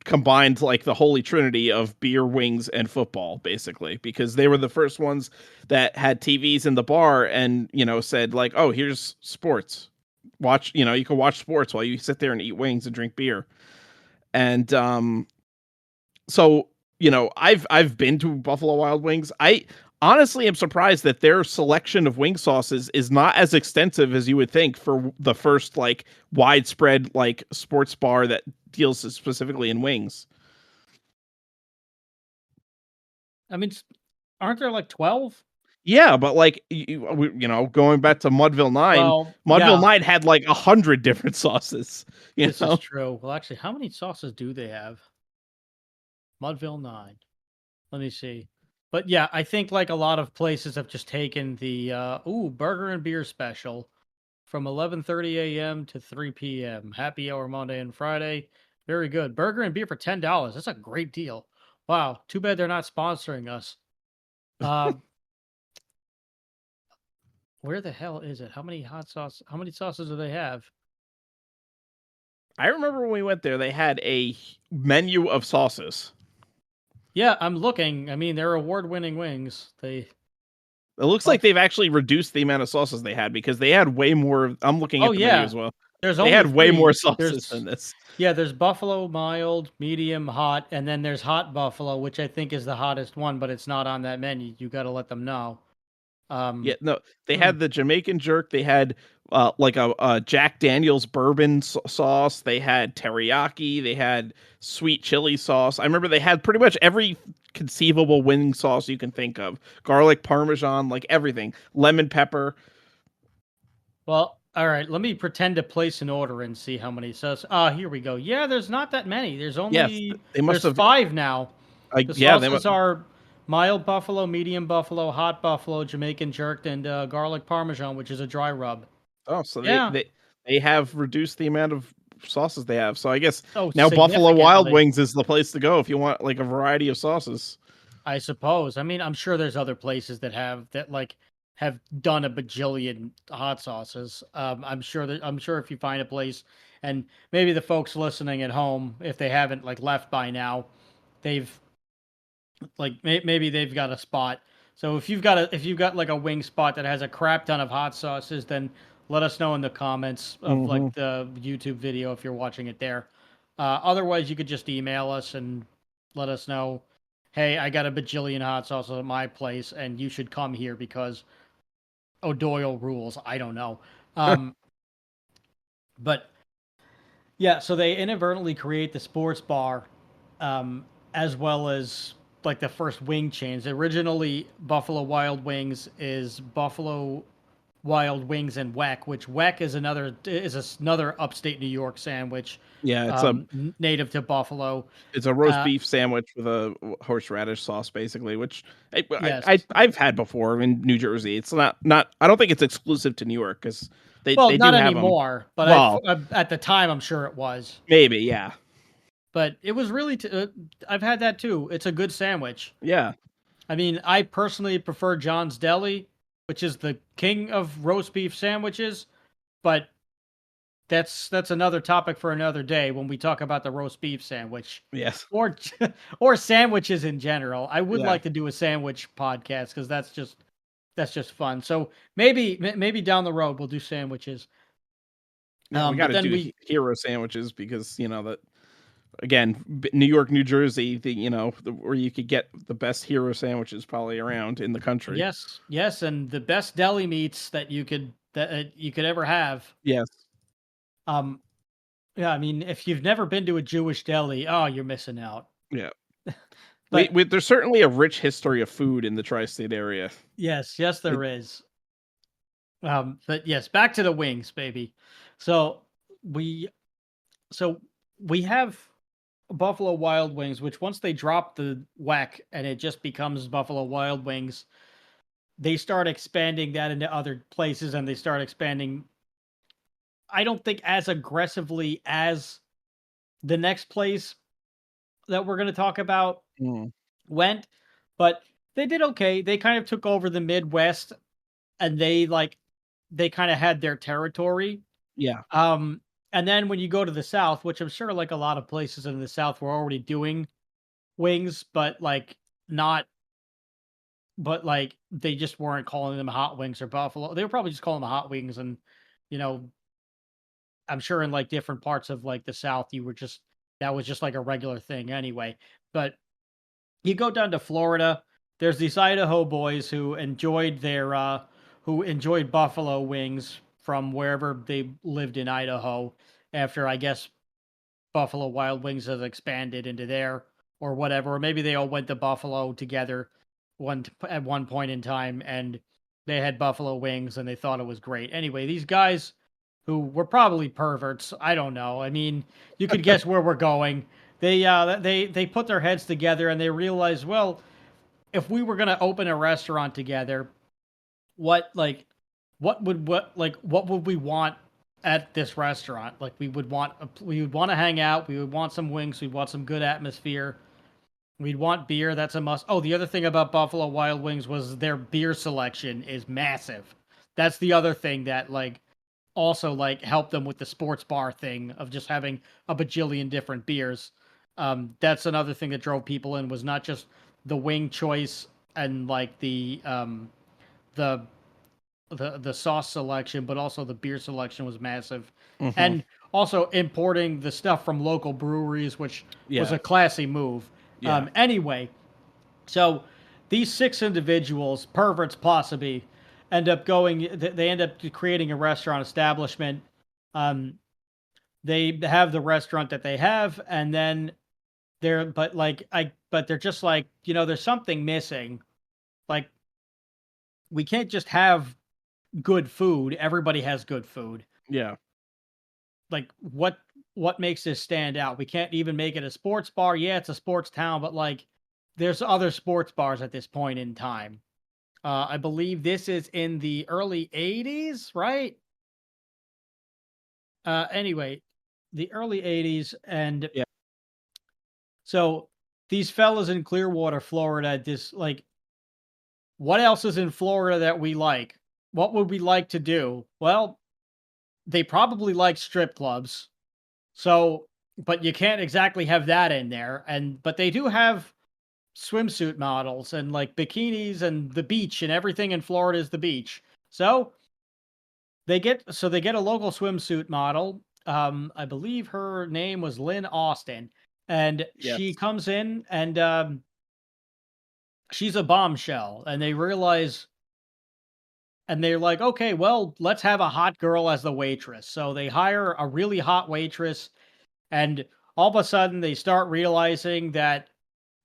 combined like the holy trinity of beer, wings, and football, basically, because they were the first ones that had TVs in the bar and, said like, oh, here's sports. Watch, you can watch sports while you sit there and eat wings and drink beer. And so, I've been to Buffalo Wild Wings. I honestly am surprised that their selection of wing sauces is not as extensive as you would think for the first like widespread like sports bar that deals specifically in wings. I mean, aren't there like 12? Yeah, but like going back to Mudville 9, Well, Mudville yeah, 9 had like 100 different sauces, you this is know. true. Well, actually, how many sauces do they have? Mudville 9. Let me see. But yeah, I think like a lot of places have just taken the burger and beer special from 11:30 a.m. to 3 p.m. Happy hour Monday and Friday. Very good. Burger and beer for $10. That's a great deal. Wow. Too bad they're not sponsoring us. Uh, where the hell is it? How many sauces do they have? I remember when we went there, they had a menu of sauces. Yeah, I'm looking. I mean, they're award-winning wings. They It looks like buff. they've actually reduced the amount of sauces they had because they had way more. I'm looking Oh at the menu yeah. as well. There's They only had way more 3. sauces There's than this. Yeah, there's buffalo mild, medium, hot, and then there's hot buffalo, which I think is the hottest one, but it's not on that menu. You got to let them know. Yeah, Um, no, they hmm, had the Jamaican jerk. They had like a Jack Daniel's bourbon sauce. They had teriyaki. They had sweet chili sauce. I remember they had pretty much every conceivable wing sauce you can think of. Garlic parmesan, like everything. Lemon pepper. well, all right. Let me pretend to place an order and see how many sauce. Ah, here we go. Yeah, there's not that many. Yes, they must There's have. 5 now. The Yeah, they must. sauces are mild buffalo, medium buffalo, hot buffalo, Jamaican jerked, and garlic parmesan, which is a dry rub. Oh, so they Yeah. they they have reduced the amount of sauces they have. So I guess Oh, now Buffalo Wild significantly. Wings is the place to go if you want like a variety of sauces. I suppose. I mean, I'm sure there's other places that like have done a bajillion hot sauces. I'm sure if you find a place, and maybe the folks listening at home, if they haven't like left by now, they've like maybe they've got a spot. So if you've got like a wing spot that has a crap ton of hot sauces, then let us know in the comments of Hmm. like the YouTube video if you're watching it there. Otherwise, you could just email us and let us know, hey, I got a bajillion hot sauces at my place, and you should come here because O'Doyle rules. I don't know. Um, but yeah, so they inadvertently create the sports bar, as well as like the first wing chains. Originally, Buffalo Wild Wings is Buffalo Wild Wings and Weck, which Weck is another upstate New York sandwich, Yeah, native to Buffalo. it's a roast Uh, beef sandwich with a horseradish sauce, basically, which yes. I've had before in New Jersey. It's not. I don't think it's exclusive to New York because Well, they not do have them. anymore, but Well, at the time I'm sure it was. maybe, yeah, But it was really I've had that too. It's a good sandwich. yeah, I mean, I personally prefer John's Deli, which is the king of roast beef sandwiches, but that's another topic for another day when we talk about the roast beef sandwich yes, or or sandwiches in general. I would yeah, like to do a sandwich podcast because that's just fun. So maybe down the road we'll do sandwiches. yeah. We got But to then do we hero sandwiches because that again, New York, New Jersey, where you could get the best hero sandwiches probably around in the country. yes, and the best deli meats that you could ever have. Yes, Um, yeah, I mean, if you've never been to a Jewish deli, oh, you're missing out. yeah. But There's certainly a rich history of food in the tri-state area. yes, It, there is. But yes, back to the wings, baby. So we so we have Buffalo Wild Wings, which once they drop the whack and it just becomes Buffalo Wild Wings, they start expanding that into other places and they start expanding, I don't think as aggressively as the next place that we're going to talk about mm, went, but they did okay. They kind of took over the Midwest and they kind of had their territory. yeah, Um And then when you go to the South, which I'm sure like a lot of places in the South were already doing wings, but like not, but like they just weren't calling them hot wings or buffalo. They were probably just calling them hot wings. And, you know, I'm sure in like different parts of like the South, you were just, that was just like a regular thing anyway. But you go down to Florida, there's these Idaho boys who enjoyed buffalo wings from wherever they lived in Idaho after, I guess, Buffalo Wild Wings has expanded into there or whatever. Or maybe they all went to Buffalo together at one point in time and they had buffalo wings and they thought it was great. Anyway, these guys who were probably perverts, I don't know. I mean, you could guess where we're going. They put their heads together and they realized, well, if we were going to open a restaurant together, what like what would we want at this restaurant? Like we would want to hang out, we would want some wings, we'd want some good atmosphere, we'd want beer. That's a must. Oh, the other thing about Buffalo Wild Wings was their beer selection is massive. That's the other thing that like also like helped them with the sports bar thing of just having a bajillion different beers. That's another thing that drove people in, was not just the wing choice and like the the sauce selection, but also the beer selection was massive, Hmm. and also importing the stuff from local breweries, which was Yeah. a classy move. Yeah. Anyway, so these six individuals, perverts possibly, end up going. They end up creating a restaurant establishment. Um, they have the restaurant that they have, and then but they're just like, there's something missing. Like, we can't just have good food. Everybody has good food. Yeah. Like, what makes this stand out? We can't even make it a sports bar. Yeah, it's a sports town, but like there's other sports bars at this point in time. I believe this is in the early 80s, right? Anyway, the early 80s. And Yeah. so these fellas in Clearwater, Florida, this like, what else is in Florida that we like? What would we like to do? Well, they probably like strip clubs. So, but you can't exactly have that in there. But they do have swimsuit models and like bikinis and the beach, and everything in Florida is the beach. So they get a local swimsuit model. I believe her name was Lynn Austin, and she Yes. comes in and she's a bombshell. And they realize, and they're like, okay, well, let's have a hot girl as the waitress. So they hire a really hot waitress, and all of a sudden they start realizing that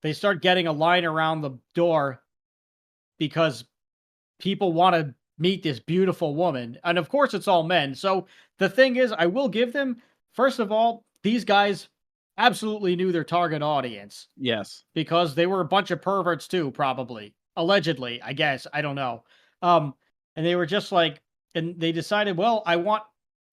they start getting a line around the door because people want to meet this beautiful woman. And of course, it's all men. So the thing is, I will give them, first of all, these guys absolutely knew their target audience Yes. because they were a bunch of perverts too, probably. Allegedly, I guess. I don't know. Um, and they were just like, and they decided, well, I want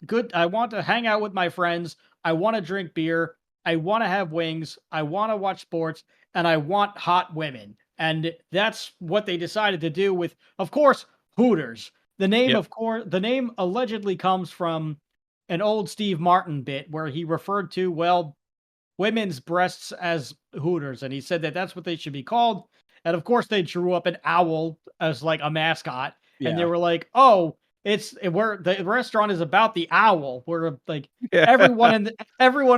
to hang out with my friends. I want to drink beer. I want to have wings. I want to watch sports, and I want hot women. And that's what they decided to do with, of course, Hooters. Yep. The name allegedly comes from an old Steve Martin bit where he referred to, well, women's breasts as Hooters, and he said that that's what they should be called. And of course, they drew up an owl as like a mascot, and they Yeah. were like, "Oh, where the restaurant is about the owl." Where like Yeah. everyone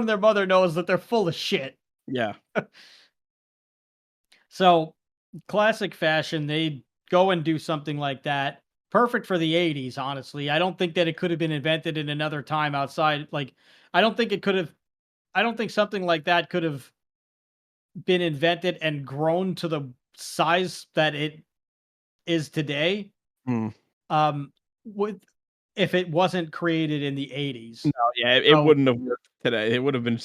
and their mother knows that they're full of shit. Yeah. So, classic fashion, they go and do something like that. Perfect for the 80s, honestly. I don't think that it could have been invented in another time outside. Like, I don't think it could have. I don't think something like that could have been invented and grown to the size that it is today, Mm. um, with if it wasn't created in the No, 80s. yeah, it So, wouldn't have worked today. It would have been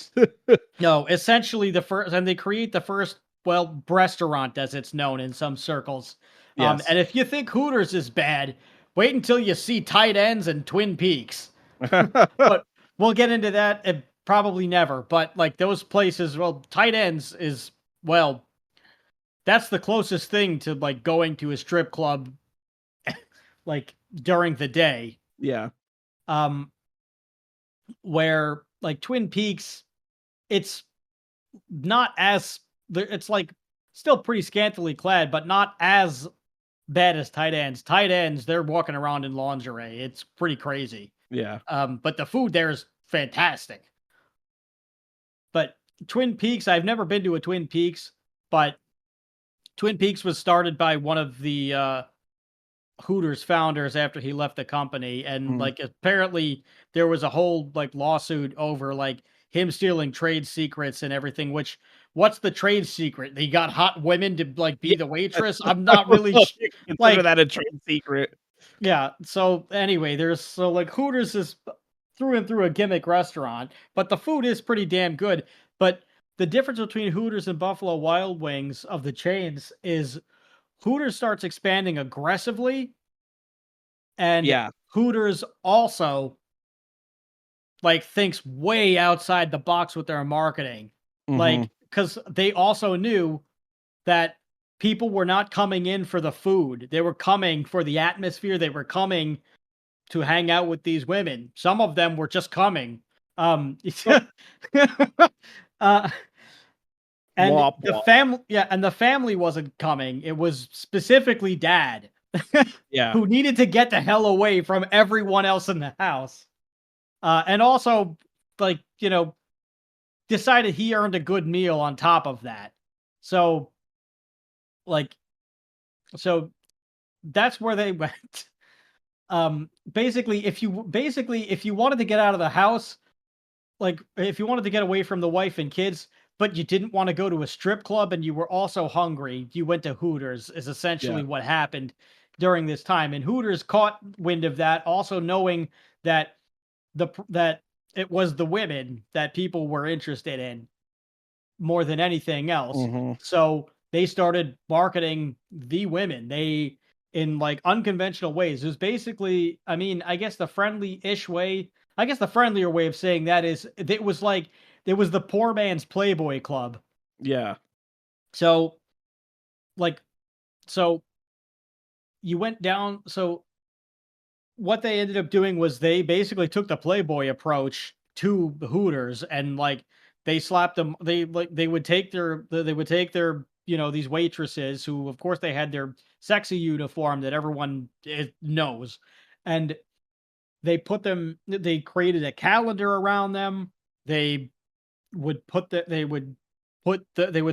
no, essentially the first, and they create the first, well, restaurant as it's known in some circles. Yes. And if you think Hooters is bad, wait until you see Tight Ends and Twin Peaks. But we'll get into that, probably never. But like those places, well, Tight Ends is, well, that's the closest thing to like going to a strip club like during the day. Yeah. Um where like Twin Peaks, it's not as it's like still pretty scantily clad, but not as bad as tight ends. Tight ends, they're walking around in lingerie. It's pretty crazy. Yeah. But the food there is fantastic. But Twin Peaks, I've never been to a Twin Peaks, but Twin Peaks was started by one of the Hooters founders after he left the company, and Mhm. like apparently there was a whole like lawsuit over like him stealing trade secrets and everything. Which what's the trade secret? He got hot women to like be Yeah. the I waitress. I'm not don't really know if you can consider like that a trade secret. yeah. So anyway, there's so like Hooters is through and through a gimmick restaurant, but the food is pretty damn good. But the difference between Hooters and Buffalo Wild Wings of the chains is Hooters starts expanding aggressively, and Yeah. Hooters also like thinks way outside the box with their marketing. Mhm. Like, because they also knew that people were not coming in for the food. They were coming for the atmosphere. They were coming to hang out with these women. Some of them were just coming. Um, uh, and Womp the womp. family, yeah, and the family wasn't coming. It was specifically dad Yeah. who needed to get the hell away from everyone else in the house. And also, like, decided he earned a good meal on top of that. So, like, so that's where they went. Basically, if you wanted to get out of the house, like, if you wanted to get away from the wife and kids, but you didn't want to go to a strip club and you were also hungry, you went to Hooters, is Yeah. essentially what happened during this time. And Hooters caught wind of that, also knowing that that it was the women that people were interested in more than anything else. Mhm. So they started marketing the women. They in like unconventional ways. It was basically, I mean, I guess the friendly-ish way. I guess the friendlier way of saying that is it was like it was the poor man's Playboy Club. Yeah. So like so you went down so what they ended up doing was they basically took the Playboy approach to the Hooters and like they slapped them. They would take they would take their these waitresses who of course they had their sexy uniform that everyone knows, and they created a calendar around them. They they would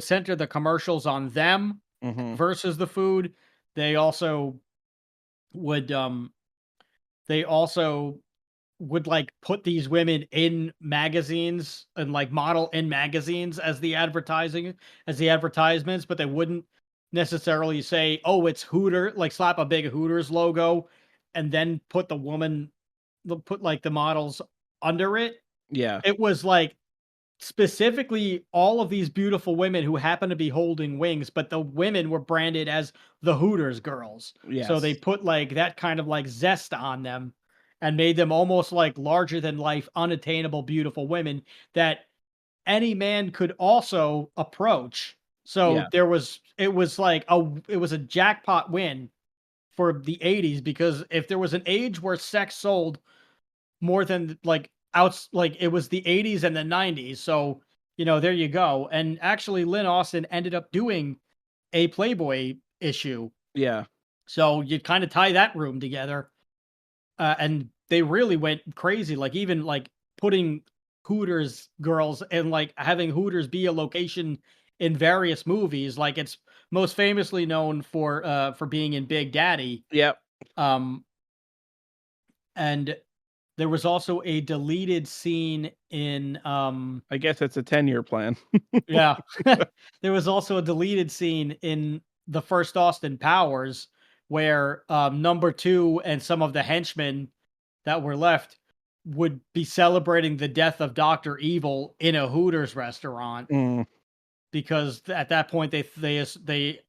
center the commercials on them Mhm. versus the food. They also would they also would like put these women in magazines and like model in magazines as the advertisements, but they wouldn't necessarily say, "Oh, it's Hooter," like slap a big Hooters logo and then put like the models under it. Yeah. It was like specifically all of these beautiful women who happen to be holding wings, but the women were branded as the Hooters girls. So they Yes. put like that kind of like zest on them and made them almost like larger than life, unattainable, beautiful women that any man could also approach. Yeah. So it was a jackpot win for the 80s because if there was an age where sex sold more than like outs like it was the 80s and the 90s. So, there you go. And actually Lynn Austin ended up doing a Playboy issue. Yeah. So you kind of tie that room together. And they really went crazy, like even like putting Hooters girls and like having Hooters be a location in various movies. Like it's most famously known for being in Big Daddy. Yep. Um and there was also a deleted scene in I guess it's a 10-year plan. yeah. There was also a deleted scene in the first Austin Powers where number 2 and some of the henchmen that were left would be celebrating the death of Dr. Evil in a Hooters restaurant Mm. because at that point they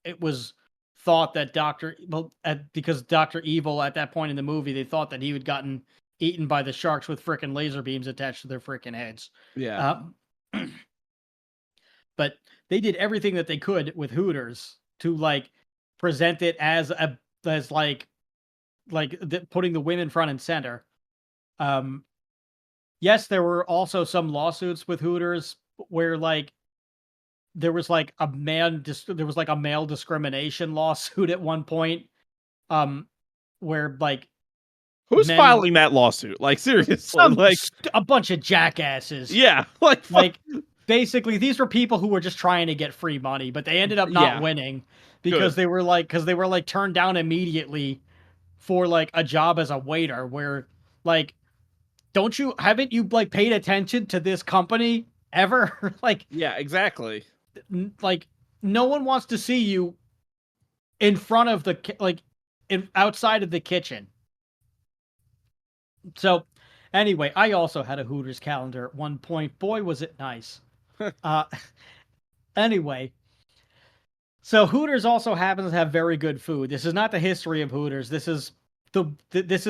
it was thought that because Dr. Evil at that point in the movie they thought that he had gotten eaten by the sharks with frickin' laser beams attached to their frickin' heads. Yeah. Um, but they did everything that they could with Hooters to like present it as like putting the women front and center. Um, yes, there were also some lawsuits with Hooters where like there was like a male discrimination lawsuit at one point, um, where like Who's men were filing that lawsuit? Like seriously, some like a bunch of jackasses. yeah, like fuck. Like basically, these were people who were just trying to get free money, but they ended up not Yeah, winning good. because they were like turned down immediately for like a job as a waiter. Where like, don't you haven't you like paid attention to this company ever? Like Yeah, exactly. like no one wants to see you in front of like in outside of the kitchen. So anyway, I also had a Hooters calendar at one point. Boy, was it nice. Uh anyway, so Hooters also happens to have very good food. This is not the history of Hooters. This is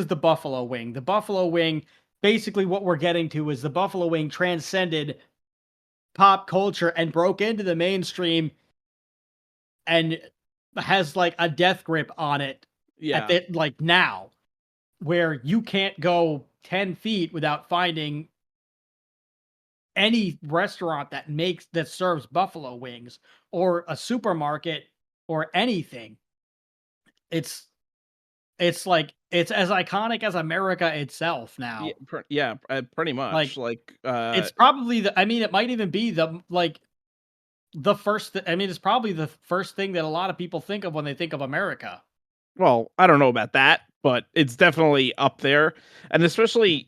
the buffalo wing. The buffalo wing, basically what we're getting to is the buffalo wing transcended pop culture and broke into the mainstream and has like a death grip on it at Yeah. the like now, where you can't go 10 feet without finding any restaurant that serves buffalo wings or a supermarket or anything. It's it's like it's as iconic as America itself Yeah, now. pretty much. Like Like it's probably the I mean it might even be the like the first I mean it's probably the first thing that a lot of people think of when they think of America. well, I don't know about that, but it's definitely up there. And especially,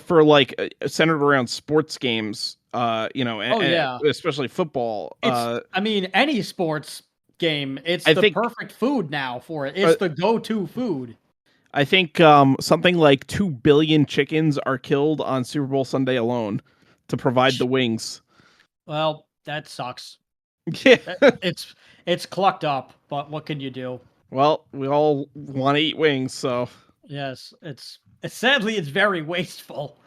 for like centered around sports games, Oh yeah. especially football. I mean any sports game, it's I the think perfect food now for it. uh, It's the go-to food. I think something like 2 billion chickens are killed on Super Bowl Sunday alone to provide the wings. Well, that sucks. Yeah. That it's clucked up, but what can you do? Well, we all want to eat wings, so Yes, it's sadly it's very wasteful,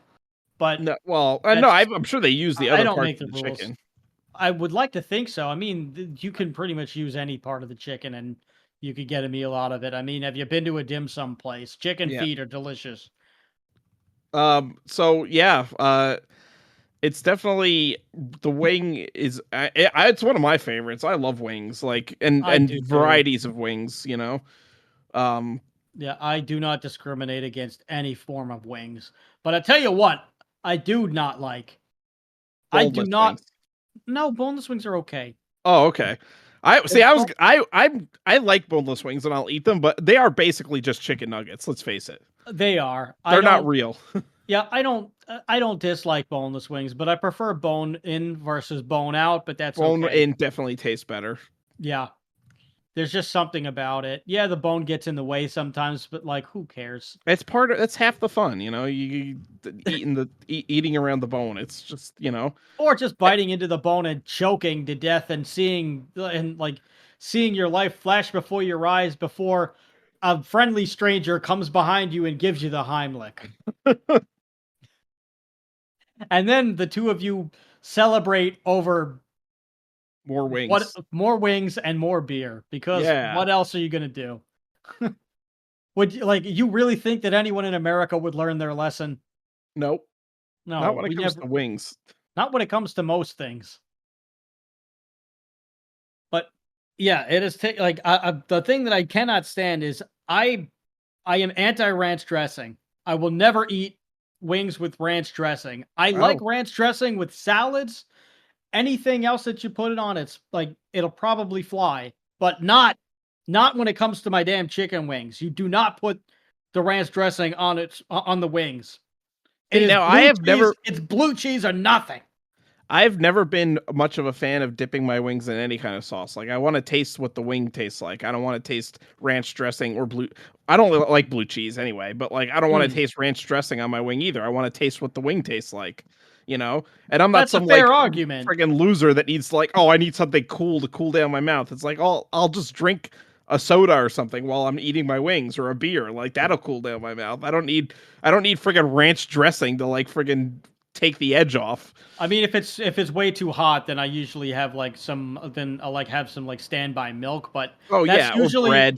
but no. Well, no, that's I'm sure they use the I other don't parts make of the the rules. chicken. I would like to think so. I mean, you can pretty much use any part of the chicken and you could get a meal out of it. I mean, have you been to a dim sum place? Chicken Yeah. feet are delicious. So yeah. It's definitely the wing is. It's one of my favorites. I love wings, like I and do too. varieties of wings. Um, Yeah, I do not discriminate against any form of wings. But I tell you what, I do not like. I do boneless not. wings. No, boneless wings are okay. Oh, okay. I see. It's I was bo- I like boneless wings and I'll eat them, but they are basically just chicken nuggets. Let's face it. they are. I They're not don't. real. Yeah, I don't dislike boneless wings, but I prefer bone in versus bone out. But that's Bone okay. in definitely tastes better. Yeah, there's just something about it. Yeah, the bone gets in the way sometimes, but like, who cares? It's part of. That's half the fun. Eating around the bone. It's just Or just eh, biting into the bone and choking to death and seeing your life flash before your eyes before a friendly stranger comes behind you and gives you the Heimlich. And then the two of you celebrate over more what wings. more wings and more beer because Yeah. what else are you going to do? Would you like you really think that anyone in America would learn their lesson? Nope. Not No, when it we comes never to wings. not when it comes to most things. But yeah, it is like the thing that I cannot stand is I I am anti ranch dressing. I will never eat wings with ranch dressing. I like Oh, ranch dressing with salads. Anything else that you put it on, it's like it'll probably fly, but not when it comes to my damn chicken wings. You do not put the ranch dressing on on the wings. It see is now blue cheese. It's blue cheese or nothing. I've never been much of a fan of dipping my wings in any kind of sauce. Like I want to taste what the wing tastes like. I don't want to taste ranch dressing or blue. I don't like blue cheese anyway, but like I don't want to Mm, taste ranch dressing on my wing either. I want to taste what the wing tastes like, you know? And I'm not that's a some like fair argument. friggin' loser that needs like, oh, I need something cool to cool down my mouth. It's like, I'll just drink a soda or something while I'm eating my wings or a beer. Like that'll cool down my mouth. I don't need friggin' ranch dressing to like friggin' take the edge off. I mean, if it's way too hot, then I usually have like then I'll like have some like standby milk, Oh yeah, or bread,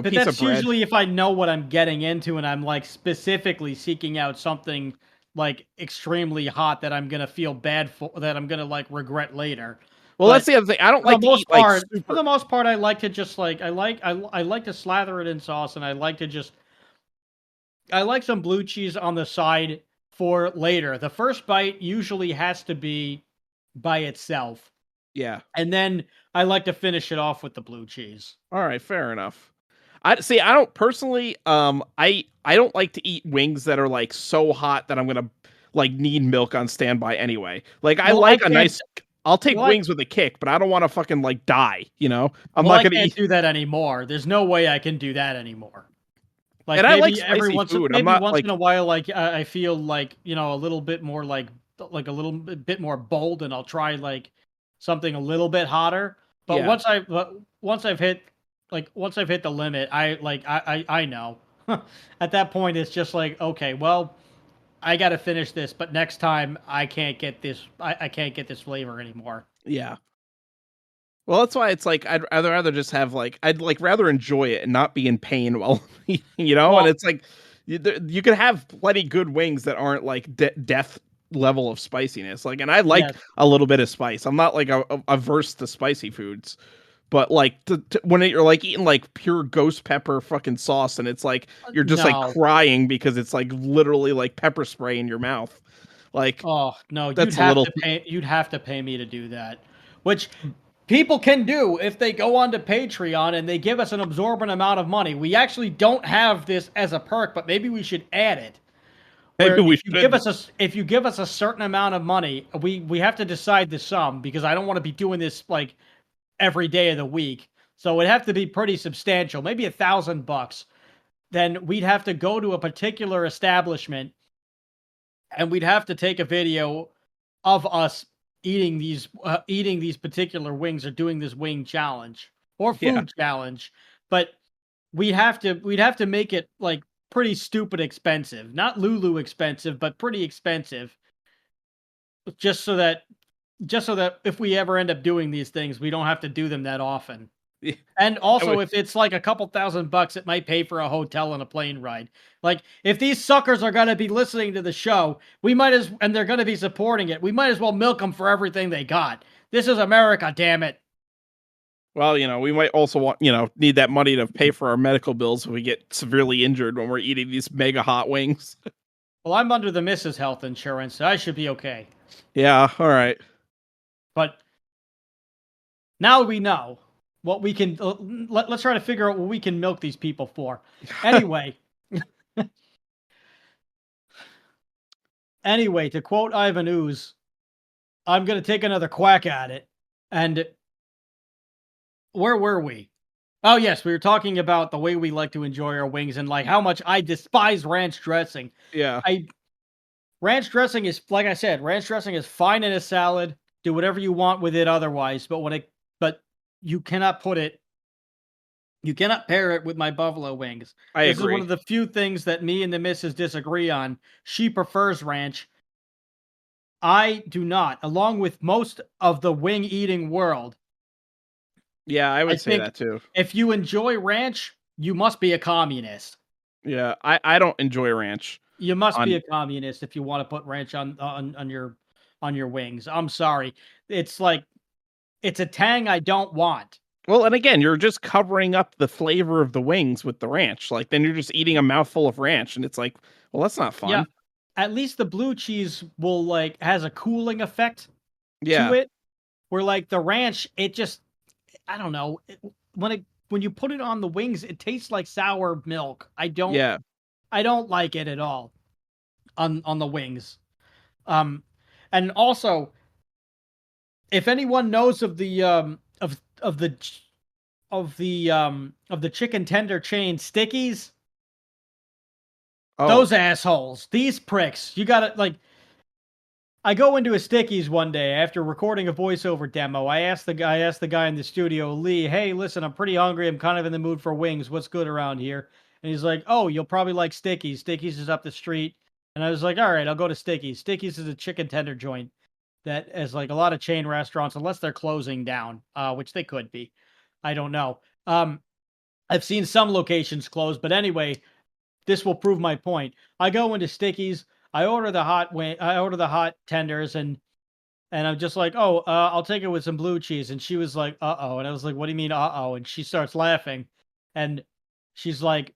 piece of that's bread. usually if I know what I'm getting into and I'm like specifically seeking out something like extremely hot that I'm gonna feel bad for, that I'm gonna like regret later. Well, that's But the other thing. I don't for the like to eat most like part, super. I like to just like I like to slather it in sauce, and I like to just I like some blue cheese on the side for later. The first bite usually has to be by itself, Yeah. and then I like to finish it off with the blue cheese. All right, fair enough. I see. I don't personally. I don't like to eat wings that are like so hot that I'm gonna like need milk on standby anyway. Like I Well, I like a can't. nice. I'll take Well, I wings with a kick, but I don't want to fucking like die. You know, I'm well not I gonna can't eat. do that anymore. There's no way I can do that anymore. And Like I like spicy food. I'm maybe not once in like a while, like I feel like a little bit more like a little bit more bold, and I'll try like something a little bit hotter. But yeah once I've hit the limit, I know. At that point, it's just like, okay, well, I got to finish this, but next time I can't get this. I can't get this flavor anymore. yeah. Well, that's why it's like I'd rather just have like I'd like rather enjoy it and not be in pain while you know. And Well, it's like you can have plenty good wings that aren't like death level of spiciness. Like, and I like yes, a little bit of spice. I'm not like averse to spicy foods, but like when you're like eating like pure ghost pepper fucking sauce, and it's like you're just like no. crying because it's like literally like pepper spray in your mouth. Like Oh, no, that's a little. you'd have to pay me to do that, which people can do if they go onto Patreon and they give us an absorbent amount of money. We actually don't have this as a perk, but maybe we should add it. Where Maybe we should. if you give us a certain amount of money, we have to decide the sum, because I don't want to be doing this like every day of the week. So it'd have to be pretty substantial, maybe $1,000. Then we'd have to go to a particular establishment, and we'd have to take a video of us eating these particular wings, or doing this wing challenge or Yeah. food challenge. But we'd have to make it like pretty stupid expensive, not Lulu expensive, but pretty expensive, just so that if we ever end up doing these things, we don't have to do them that often. And also, if it's like a couple $1,000, it might pay for a hotel and a plane ride. Like, if these suckers are gonna be listening to the show, and they're gonna be supporting it, we might as well milk them for everything they got. This is America, damn it. Well, we might also want, need that money to pay for our medical bills if we get severely injured when we're eating these mega hot wings. Well, I'm under the Mrs. Health Insurance, so I should be okay. Yeah, all right. But now we know what we can. Let's try to figure out what we can milk these people for. Anyway, to quote Ivan Ooze, I'm gonna take another quack at it. And where were we? Oh yes, we were talking about the way we like to enjoy our wings, and like how much I despise ranch dressing. Yeah. I Ranch dressing is, like I said, ranch dressing is fine in a salad. Do whatever you want with it otherwise, but you cannot put it you cannot pair it with my buffalo wings. I This is one agree. of the few things that me and the missus disagree on. She prefers ranch. I do not. Along with most of the wing eating world, Yeah, I I would say think that too. if you enjoy ranch, you must be a communist. Yeah, I don't enjoy ranch You must be on. a communist if you want to put ranch on your wings. I'm sorry. It's like it's a tang I don't want. Well, and again, you're just covering up the flavor of the wings with the ranch. Like then you're just eating a mouthful of ranch and it's like, well, that's not Yeah, fun. at least the blue cheese will like has a cooling effect to Yeah. it. Where like the ranch, it just I don't know. When you put it on the wings, it tastes like sour milk. Yeah. I don't like it at all on the wings. Um, and also, if anyone knows of the of the chicken tender chain Stickies, Oh, those assholes, these pricks, you gotta like. I go into a Stickies one day after recording a voiceover demo. I asked the guy in the studio, Lee, hey, listen, I'm pretty hungry. I'm kind of in the mood for wings. What's good around here? And he's like, oh, you'll probably like Stickies. Stickies is up the street. And I was like, all right, I'll go to Stickies. Stickies is a chicken tender joint that has like a lot of chain restaurants, unless they're closing down, which they could be. I don't know. I've seen some locations close, but anyway, this will prove my point. I go into Stickies. I order the hot tenders, and I'm just like, "Oh, I'll take it with some blue cheese." And she was like, "Uh-oh." And I was like, "What do you mean, uh-oh?" And she starts laughing, and she's like,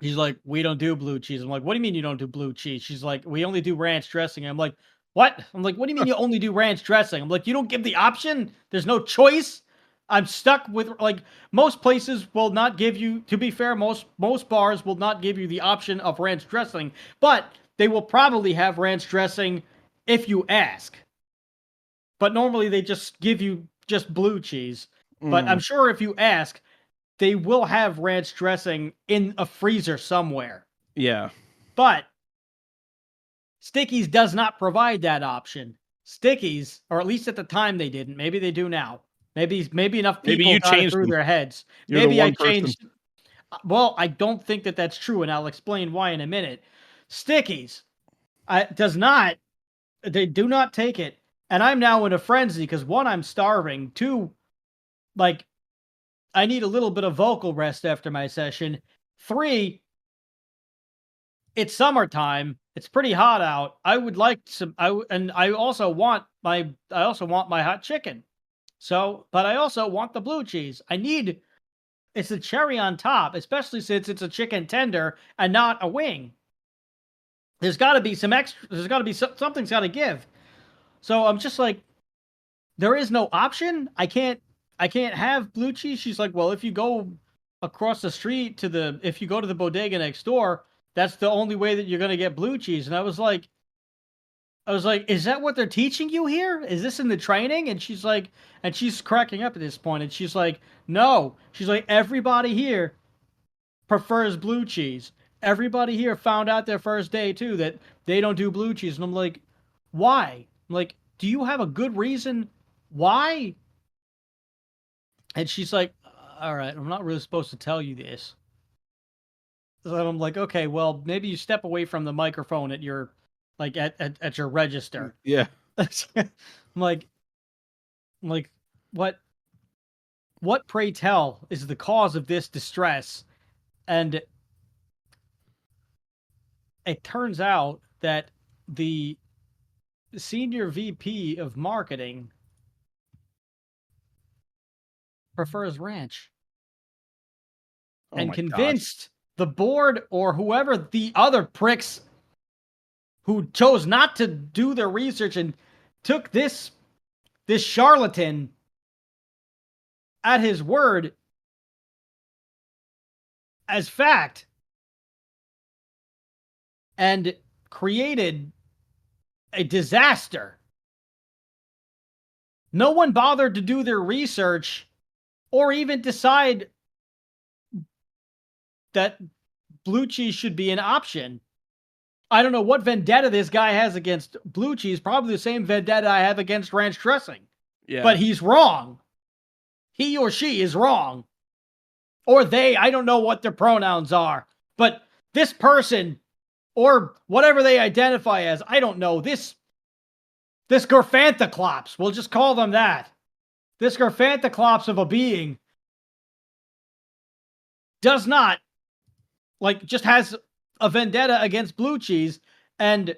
"We don't do blue cheese." I'm like, "What do you mean you don't do blue cheese?" She's like, "We only do ranch dressing." I'm like, "What?" I'm like, "What do you mean you only do ranch dressing?" I'm like, "You don't give the option? There's no choice?" I'm stuck with, like, most places will not give you, to be fair, most bars will not give you the option of ranch dressing, but they will probably have ranch dressing if you ask. But normally they just give you just blue cheese. But I'm Mm, sure if you ask, they will have ranch dressing in a freezer somewhere. yeah. But Sticky's does not provide that option. Sticky's, or at least at the time they didn't. Maybe they do now. Maybe enough Maybe people you got it changed through them. their heads. You're the Maybe I one person. changed. Well, I don't think that that's true, and I'll explain why in a minute. Sticky's does not. They do not take it, and I'm now in a frenzy because one, I'm starving. Two, like, I need a little bit of vocal rest after my session. Three, it's summertime. It's pretty hot out. I would like some. And I also want my hot chicken. So, but I also want the blue cheese. It's the cherry on top, especially since it's a chicken tender and not a wing. There's got to be some extra. There's got to be something's got to give. So I'm just like, there is no option. I can't have blue cheese. She's like, well, if you go across the street if you go to the bodega next door, that's the only way that you're gonna get blue cheese. And I was like, is that what they're teaching you here? Is this in the training? And she's cracking up at this point, and she's like, no. She's like, everybody here prefers blue cheese. Everybody here found out their first day too that they don't do blue cheese. And I'm like, why? I'm like, do you have a good reason why? And she's like, all right, I'm not really supposed to tell you this. So I'm like, okay, well, maybe you step away from the microphone at your, like, at your register. Yeah. I'm like, I'm like, what, pray tell, is the cause of this distress? And it turns out that the senior VP of marketing prefers ranch, Oh and my gosh. convinced the board or whoever the other pricks who chose not to do their research and took this charlatan at his word as fact and created a disaster. No one bothered to do their research or even decide that blue cheese should be an option. I don't know what vendetta this guy has against blue cheese, probably the same vendetta I have against ranch dressing. Yeah. But he's wrong. He or she is wrong. Or they, I don't know what their pronouns are. But this person, or whatever they identify as, I don't know, this Garfanthaclops, we'll just call them that. This Garfanthaclops of a being does not, like, just has a vendetta against blue cheese, and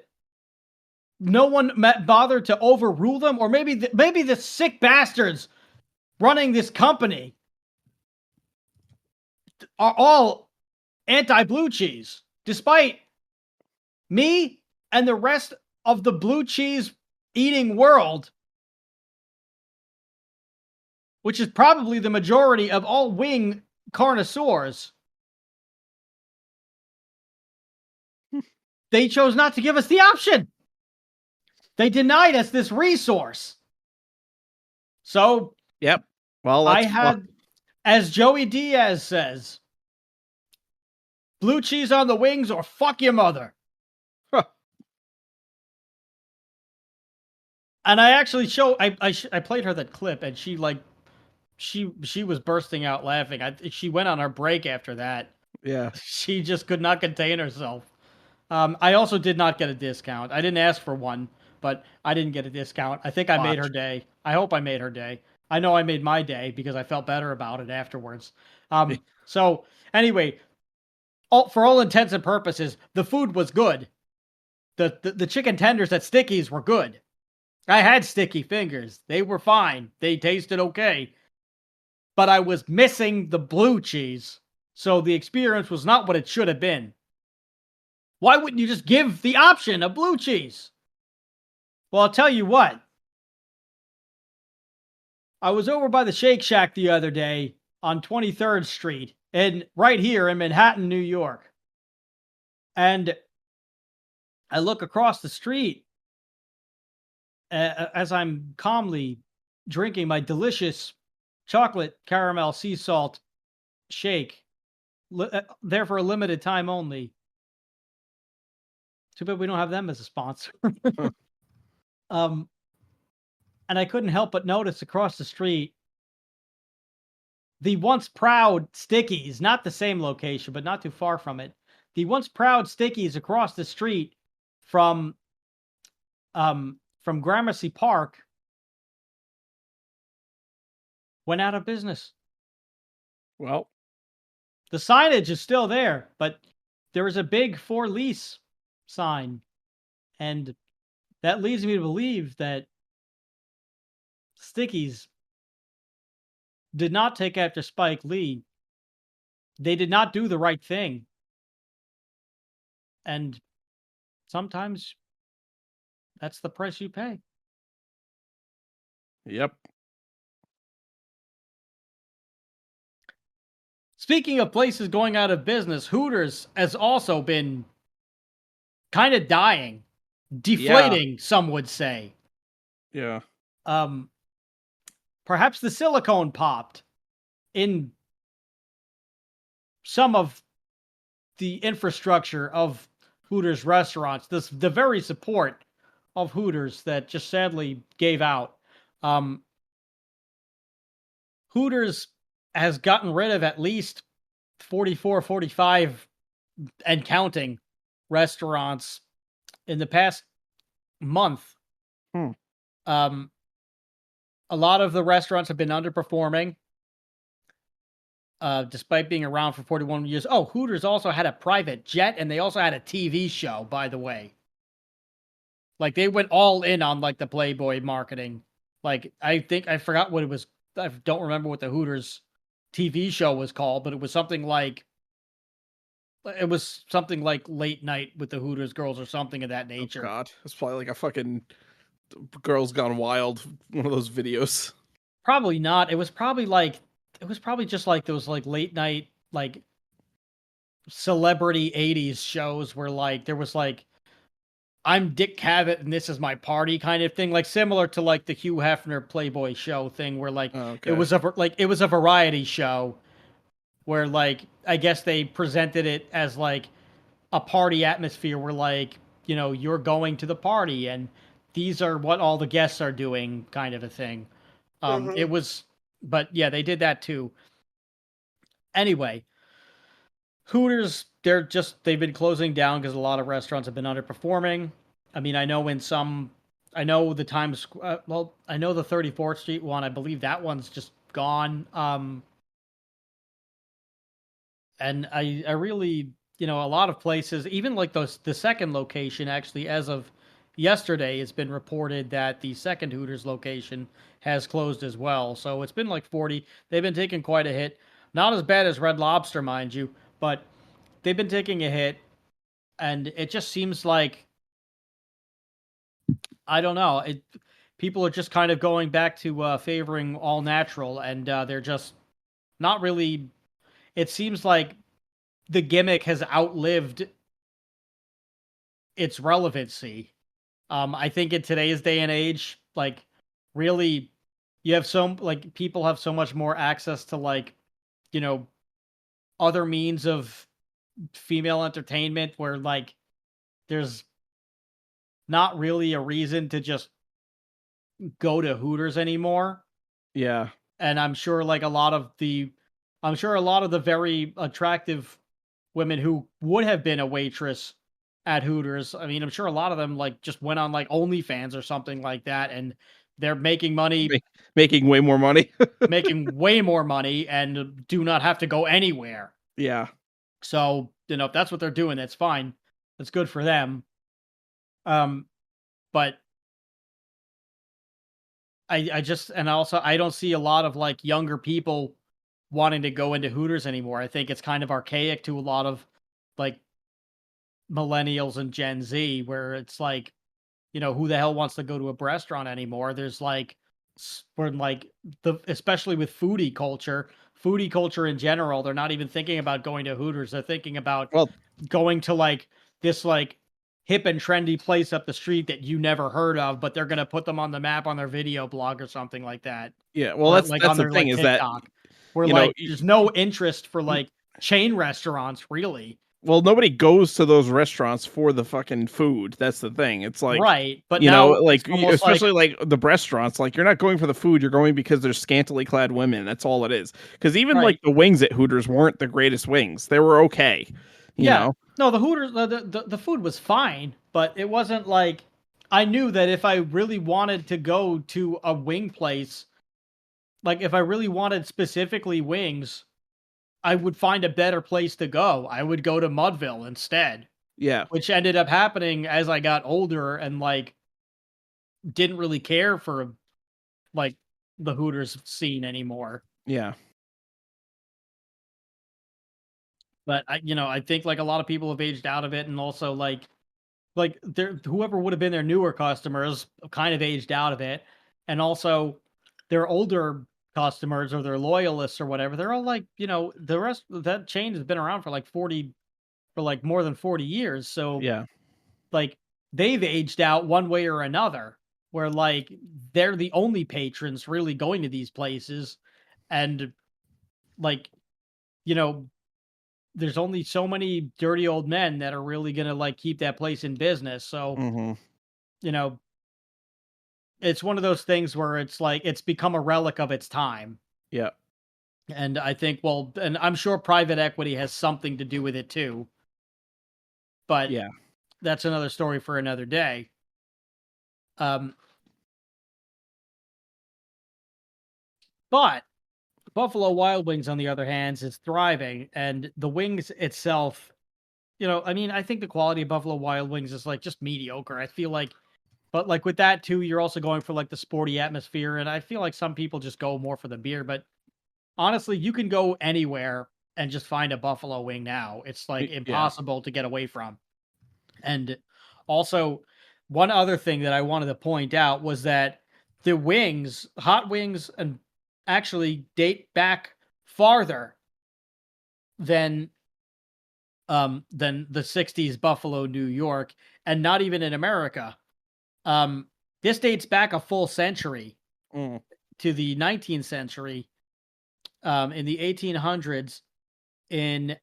no one bothered to overrule them. Or maybe the sick bastards running this company are all anti-blue cheese, despite me and the rest of the blue cheese eating world, which is probably the majority of all wing connoisseurs. They chose not to give us the option. They denied us this resource. So Yep. Well, I that's had, as Joey Diaz says, blue cheese on the wings or fuck your mother. huh. And I actually I played her that clip, and she was bursting out laughing. She went on her break after that. Yeah. She just could not contain herself. I also did not get a discount. I didn't ask for one, but I didn't get a discount. I think I made her Watch. day. I hope I made her day. I know I made my day because I felt better about it afterwards. So anyway, for all intents and purposes, the food was good. the chicken tenders at Sticky's were good. I had sticky fingers. They were fine. They tasted okay. But I was missing the blue cheese. So the experience was not what it should have been. Why wouldn't you just give the option of blue cheese? Well, I'll tell you what. I was over by the Shake Shack the other day on 23rd Street and right here in Manhattan, New York. And I look across the street as I'm calmly drinking my delicious chocolate caramel sea salt shake, there for a limited time only. Too bad we don't have them as a sponsor. Huh. um, and I couldn't help but notice across the street the once proud Stickies, not the same location, but not too far from it. The once proud Stickies across the street from Gramercy Park went out of business. Well, The signage is still there, but there is a big for lease sign, and that leads me to believe that Stickies did not take after Spike Lee. They did not do the right thing. And sometimes that's the price you pay. yep. Speaking of places going out of business, Hooters has also been kind of dying, deflating, some would say. Yeah. Um, perhaps the silicone popped in some of the infrastructure of Hooters restaurants. The very support of Hooters that just sadly gave out. Hooters has gotten rid of at least 44, 45 and counting restaurants in the past month. Hmm. A lot of the restaurants have been underperforming, despite being around for 41 years. Oh, Hooters also had a private jet, and they also had a TV show, by the way. Like, they went all in on, like, the Playboy marketing. Like, I forgot what it was. I don't remember what the Hooters TV show was called, but it was something like Late Night with the Hooters girls or something of that Oh nature. God, it's probably like a fucking Girls Gone Wild, one of those videos. Probably not. It was probably just like those like late night like celebrity 80s shows where like there was like I'm Dick Cavett and this is my party kind of thing, like similar to like the Hugh Hefner Playboy show thing where like Oh, it okay. was it was a variety show where like I guess they presented it as like a party atmosphere where like, you know, you're going to the party and these are what all the guests are doing kind of a thing. It was but yeah, they did that too. Anyway, Hooters, they've been closing down because a lot of restaurants have been underperforming. I mean, I know I know the Times, I know the 34th Street one. I believe that one's just gone. And I really, you know, a lot of places, even like the second location, actually, as of yesterday, it's been reported that the second Hooters location has closed as well. So it's been like 40. They've been taking quite a hit. Not as bad as Red Lobster, mind you, but they've been taking a hit, and it just seems like I don't know. People are just kind of going back to favoring all natural, and they're just not really. It seems like the gimmick has outlived its relevancy. I think in today's day and age, like really, you have people have so much more access to like, you know, other means of female entertainment where like there's not really a reason to just go to Hooters anymore. Yeah. And I'm sure a lot of the very attractive women who would have been a waitress at Hooters, I mean, I'm sure a lot of them like just went on like OnlyFans or something like that, and they're making money, Making way more money. making way more money, and do not have to go anywhere. Yeah. So, you know, if that's what they're doing, that's fine. That's good for them. Um, but I just and also I don't see a lot of like younger people wanting to go into Hooters anymore. I think it's kind of archaic to a lot of like millennials and Gen Z, where it's like, who the hell wants to go to a restaurant anymore? There's like, we're like especially with foodie culture in general, they're not even thinking about going to Hooters. They're thinking about Well, going to like this like hip and trendy place up the street that you never heard of, but they're gonna put them on the map on their video blog or something like that, yeah, well, or that's like that's on the their thing like is that, TikTok, where you know, like there's no interest for like chain restaurants really. well, nobody goes to those restaurants for the fucking food. That's the thing. It's like, Right. But now it's almost like especially like the restaurants, like you're not going for the food, you're going because there's scantily clad women. That's all it is. Because even like right. the wings at Hooters weren't the greatest wings. They were okay, you Yeah. know. No, the Hooters, the food was fine, but it wasn't like I knew that if I really wanted to go to a wing place, like if I really wanted specifically wings, I would find a better place to go. I would go to Mudville instead, Yeah, which ended up happening as I got older and like didn't really care for like the Hooters scene anymore. yeah, But I think like a lot of people have aged out of it, and also like there whoever would have been their newer customers kind of aged out of it, and also their older customers or their loyalists or whatever, they're all like, the rest of that chain has been around for like 40 for like more than 40 years. So yeah. like they've aged out one way or another, where like they're the only patrons really going to these places, and like, you know, there's only so many dirty old men that are really gonna like keep that place in business. So, Hmm. you know, it's one of those things where it's like it's become a relic of its time. Yeah, And I think, well, and I'm sure private equity has something to do with it too, but yeah, that's another story for another day. Um, but Buffalo Wild Wings, on the other hand, is thriving, and the wings itself, I mean, I think the quality of Buffalo Wild Wings is like just mediocre. I feel like, but like with that too, you're also going for like the sporty atmosphere, and I feel like some people just go more for the beer. But honestly, you can go anywhere and just find a buffalo wing now. It's like yeah. impossible to get away from. And also, one other thing that I wanted to point out was that the wings, hot wings, and actually date back farther than than the 60s Buffalo, New York, and not even in America. Um, this dates back a full century Mm. to the 19th century, in the 1800s, in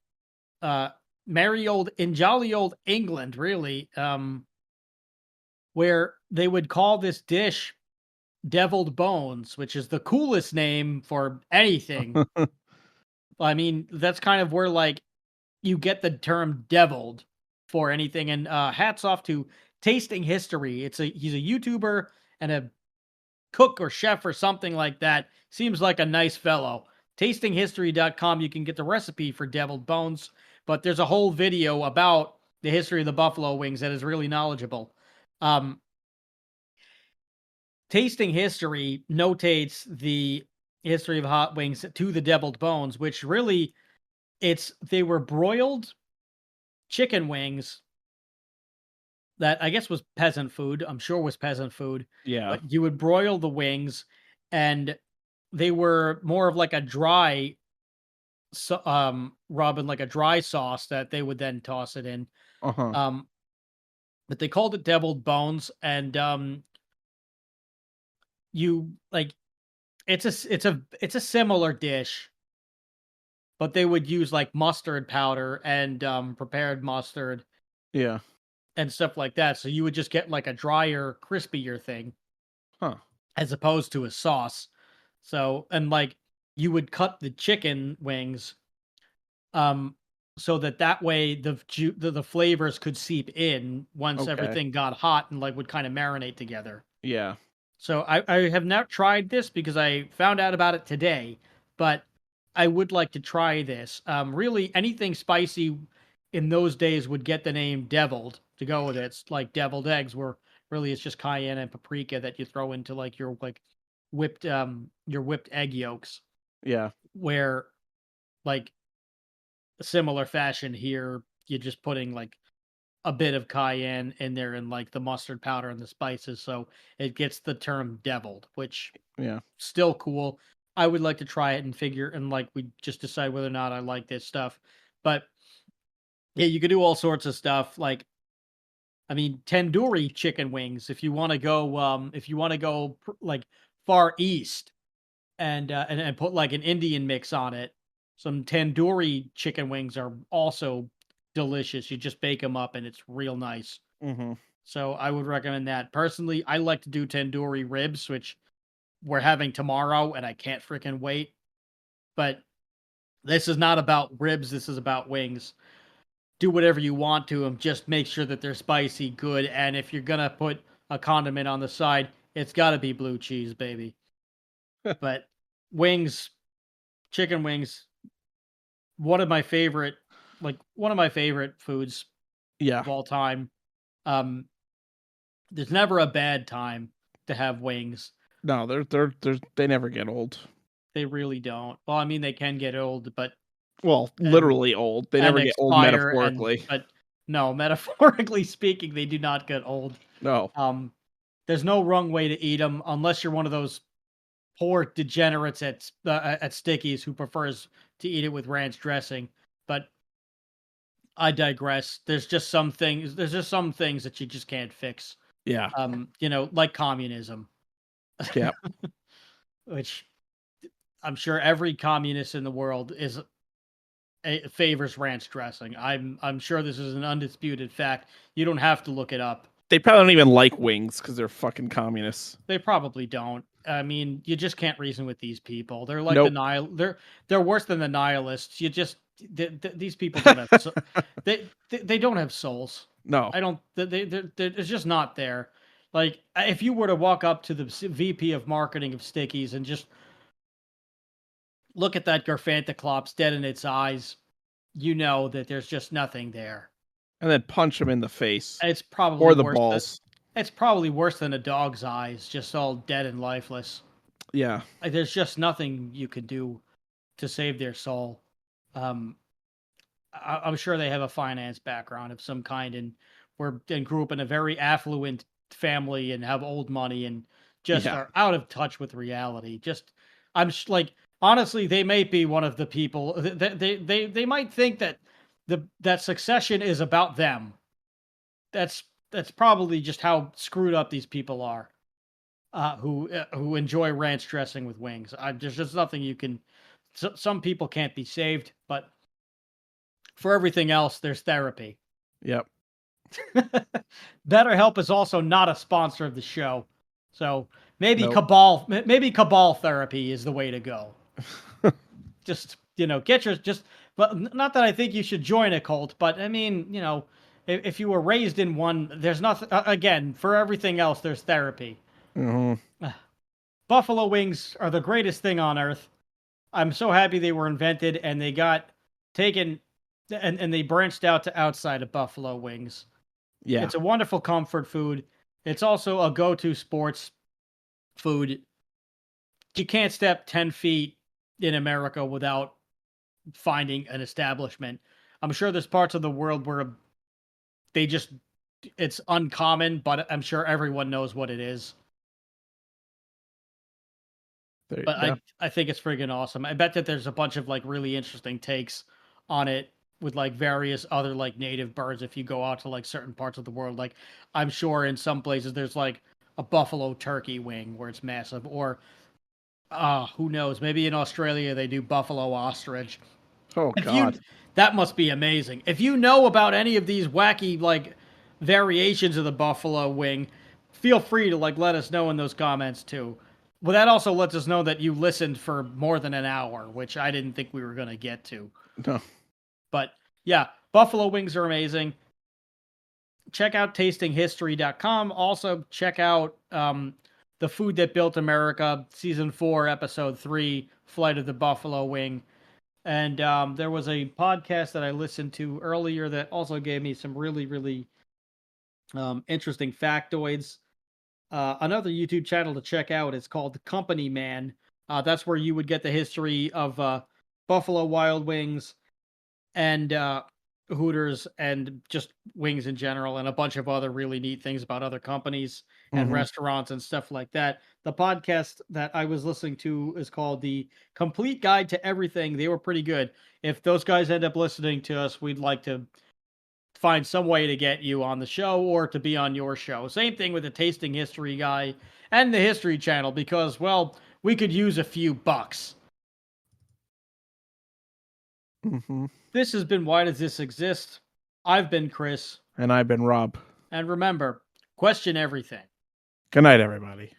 uh jolly old England, really, where they would call this dish deviled bones, which is the coolest name for anything. I mean, that's kind of where like you get the term deviled for anything. And hats off to Tasting History. He's a YouTuber and a cook or chef or something like that. Seems like a nice fellow. Tastinghistory.com, you can get the recipe for deviled bones, but there's a whole video about the history of the buffalo wings that is really knowledgeable. Um, Tasting History notates the history of hot wings to the deviled bones, which really they were broiled chicken wings that I guess was peasant food. I'm sure was peasant food, Yeah. but you would broil the wings, and they were more of like a dry, rub in like a dry sauce that they would then toss it in. Uh-huh. Um, but they called it deviled bones, and you like it's a similar dish, but they would use like mustard powder and prepared mustard Yeah. and stuff like that. So you would just get like a drier, crispier thing Huh. as opposed to a sauce. So, and like you would cut the chicken wings, um so that way the flavors could seep in once Okay. everything got hot and like would kind of marinate together. Yeah. So I have not tried this because I found out about it today, but I would like to try this. Really anything spicy in those days would get the name deviled to go with it. It's like deviled eggs, where really it's just cayenne and paprika that you throw into like your whipped egg yolks. Yeah. Where like a similar fashion here, you're just putting like a bit of cayenne in there and like the mustard powder and the spices, so it gets the term deviled, which Yeah. still cool. I would like to try it and figure and like we just decide whether or not I like this stuff. But yeah, you could do all sorts of stuff. Like, I mean, tandoori chicken wings. If you want to go like far east and put like an Indian mix on it, some tandoori chicken wings are also delicious. You just bake them up and it's real nice. Hmm. So I would recommend that. Personally, I like to do tandoori ribs, which we're having tomorrow, and I can't freaking wait. But this is not about ribs. This is about wings. Do whatever you want to them. Just make sure that they're spicy, good, and if you're gonna put a condiment on the side, it's got to be blue cheese, baby. But wings, chicken wings, one of my favorite foods Yeah. of all time. Um, there's never a bad time to have wings. No, they never get old. They really don't. Well, I mean, they can get old, but Well, and literally old. They and never get old expire and metaphorically. but no, metaphorically speaking, they do not get old. No. Um, there's no wrong way to eat them unless you're one of those poor degenerates at Stickies who prefers to eat it with ranch dressing. But I digress. There's just some things that you just can't fix. Yeah. Like communism, Yeah. which I'm sure every communist in the world favors ranch dressing. I'm sure this is an undisputed fact. You don't have to look it up. They probably don't even like wings because they're fucking communists. They probably don't. I mean, you just can't reason with these people. They're like Nope. they're worse than the nihilists. These people don't have they don't have souls. No. I don't. It's just not there. Like if you were to walk up to the VP of marketing of Stickies and just look at that Garfanticlops dead in its eyes, you know that there's just nothing there. And then punch them in the face It's or probably the worse than balls. it's probably worse than a dog's eyes, just all dead and lifeless. Yeah. Like, there's just nothing you can do to save their soul. Um, I'm sure they have a finance background of some kind and grew up in a very affluent family and have old money and just Yeah. are out of touch with reality. Just like honestly, they may be one of the people they might think that that succession is about them. That's that's probably just how screwed up these people are. Who enjoy ranch dressing with wings. There's just nothing you can. Some people can't be saved, but for everything else, there's therapy. Yep. BetterHelp is also not a sponsor of the show, so Nope. maybe cabal therapy is the way to go. Just get your just. But not that I think you should join a cult, but I mean, if you were raised in one, there's nothing. Again, for everything else, there's therapy. Hmm. Buffalo wings are the greatest thing on earth. I'm so happy they were invented and they got taken and they branched out to outside of buffalo wings. Yeah. It's a wonderful comfort food. It's also a go-to sports food. You can't step 10 feet in America without finding an establishment. I'm sure there's parts of the world where they just it's uncommon, but I'm sure everyone knows what it is. But Yeah. I think it's friggin' awesome. I bet that there's a bunch of like really interesting takes on it with like various other like native birds if you go out to like certain parts of the world. Like I'm sure in some places there's like a buffalo turkey wing where it's massive, or who knows, maybe in Australia they do buffalo ostrich. Oh If you God. That must be amazing. If you know about any of these wacky like variations of the buffalo wing, feel free to like let us know in those comments too. Well, that also lets us know that you listened for more than an hour, which I didn't think we were going to get to. No. But yeah, buffalo wings are amazing. Check out tastinghistory.com. Also, check out The Food That Built America, Season 4, Episode 3, Flight of the Buffalo Wing. And there was a podcast that I listened to earlier that also gave me some really, really interesting factoids. Another YouTube channel to check out is called The Company Man. That's where you would get the history of Buffalo Wild Wings and Hooters and just wings in general, and a bunch of other really neat things about other companies and Hmm. restaurants and stuff like that. The podcast that I was listening to is called The Complete Guide to Everything. They were pretty good. If those guys end up listening to us, we'd like to find some way to get you on the show or to be on your show. Same thing with the Tasting History guy and the History Channel because, well, we could use a few bucks. Hmm. This has been Why Does This Exist? I've been Chris. And I've been Rob. And remember, question everything. Good night, everybody.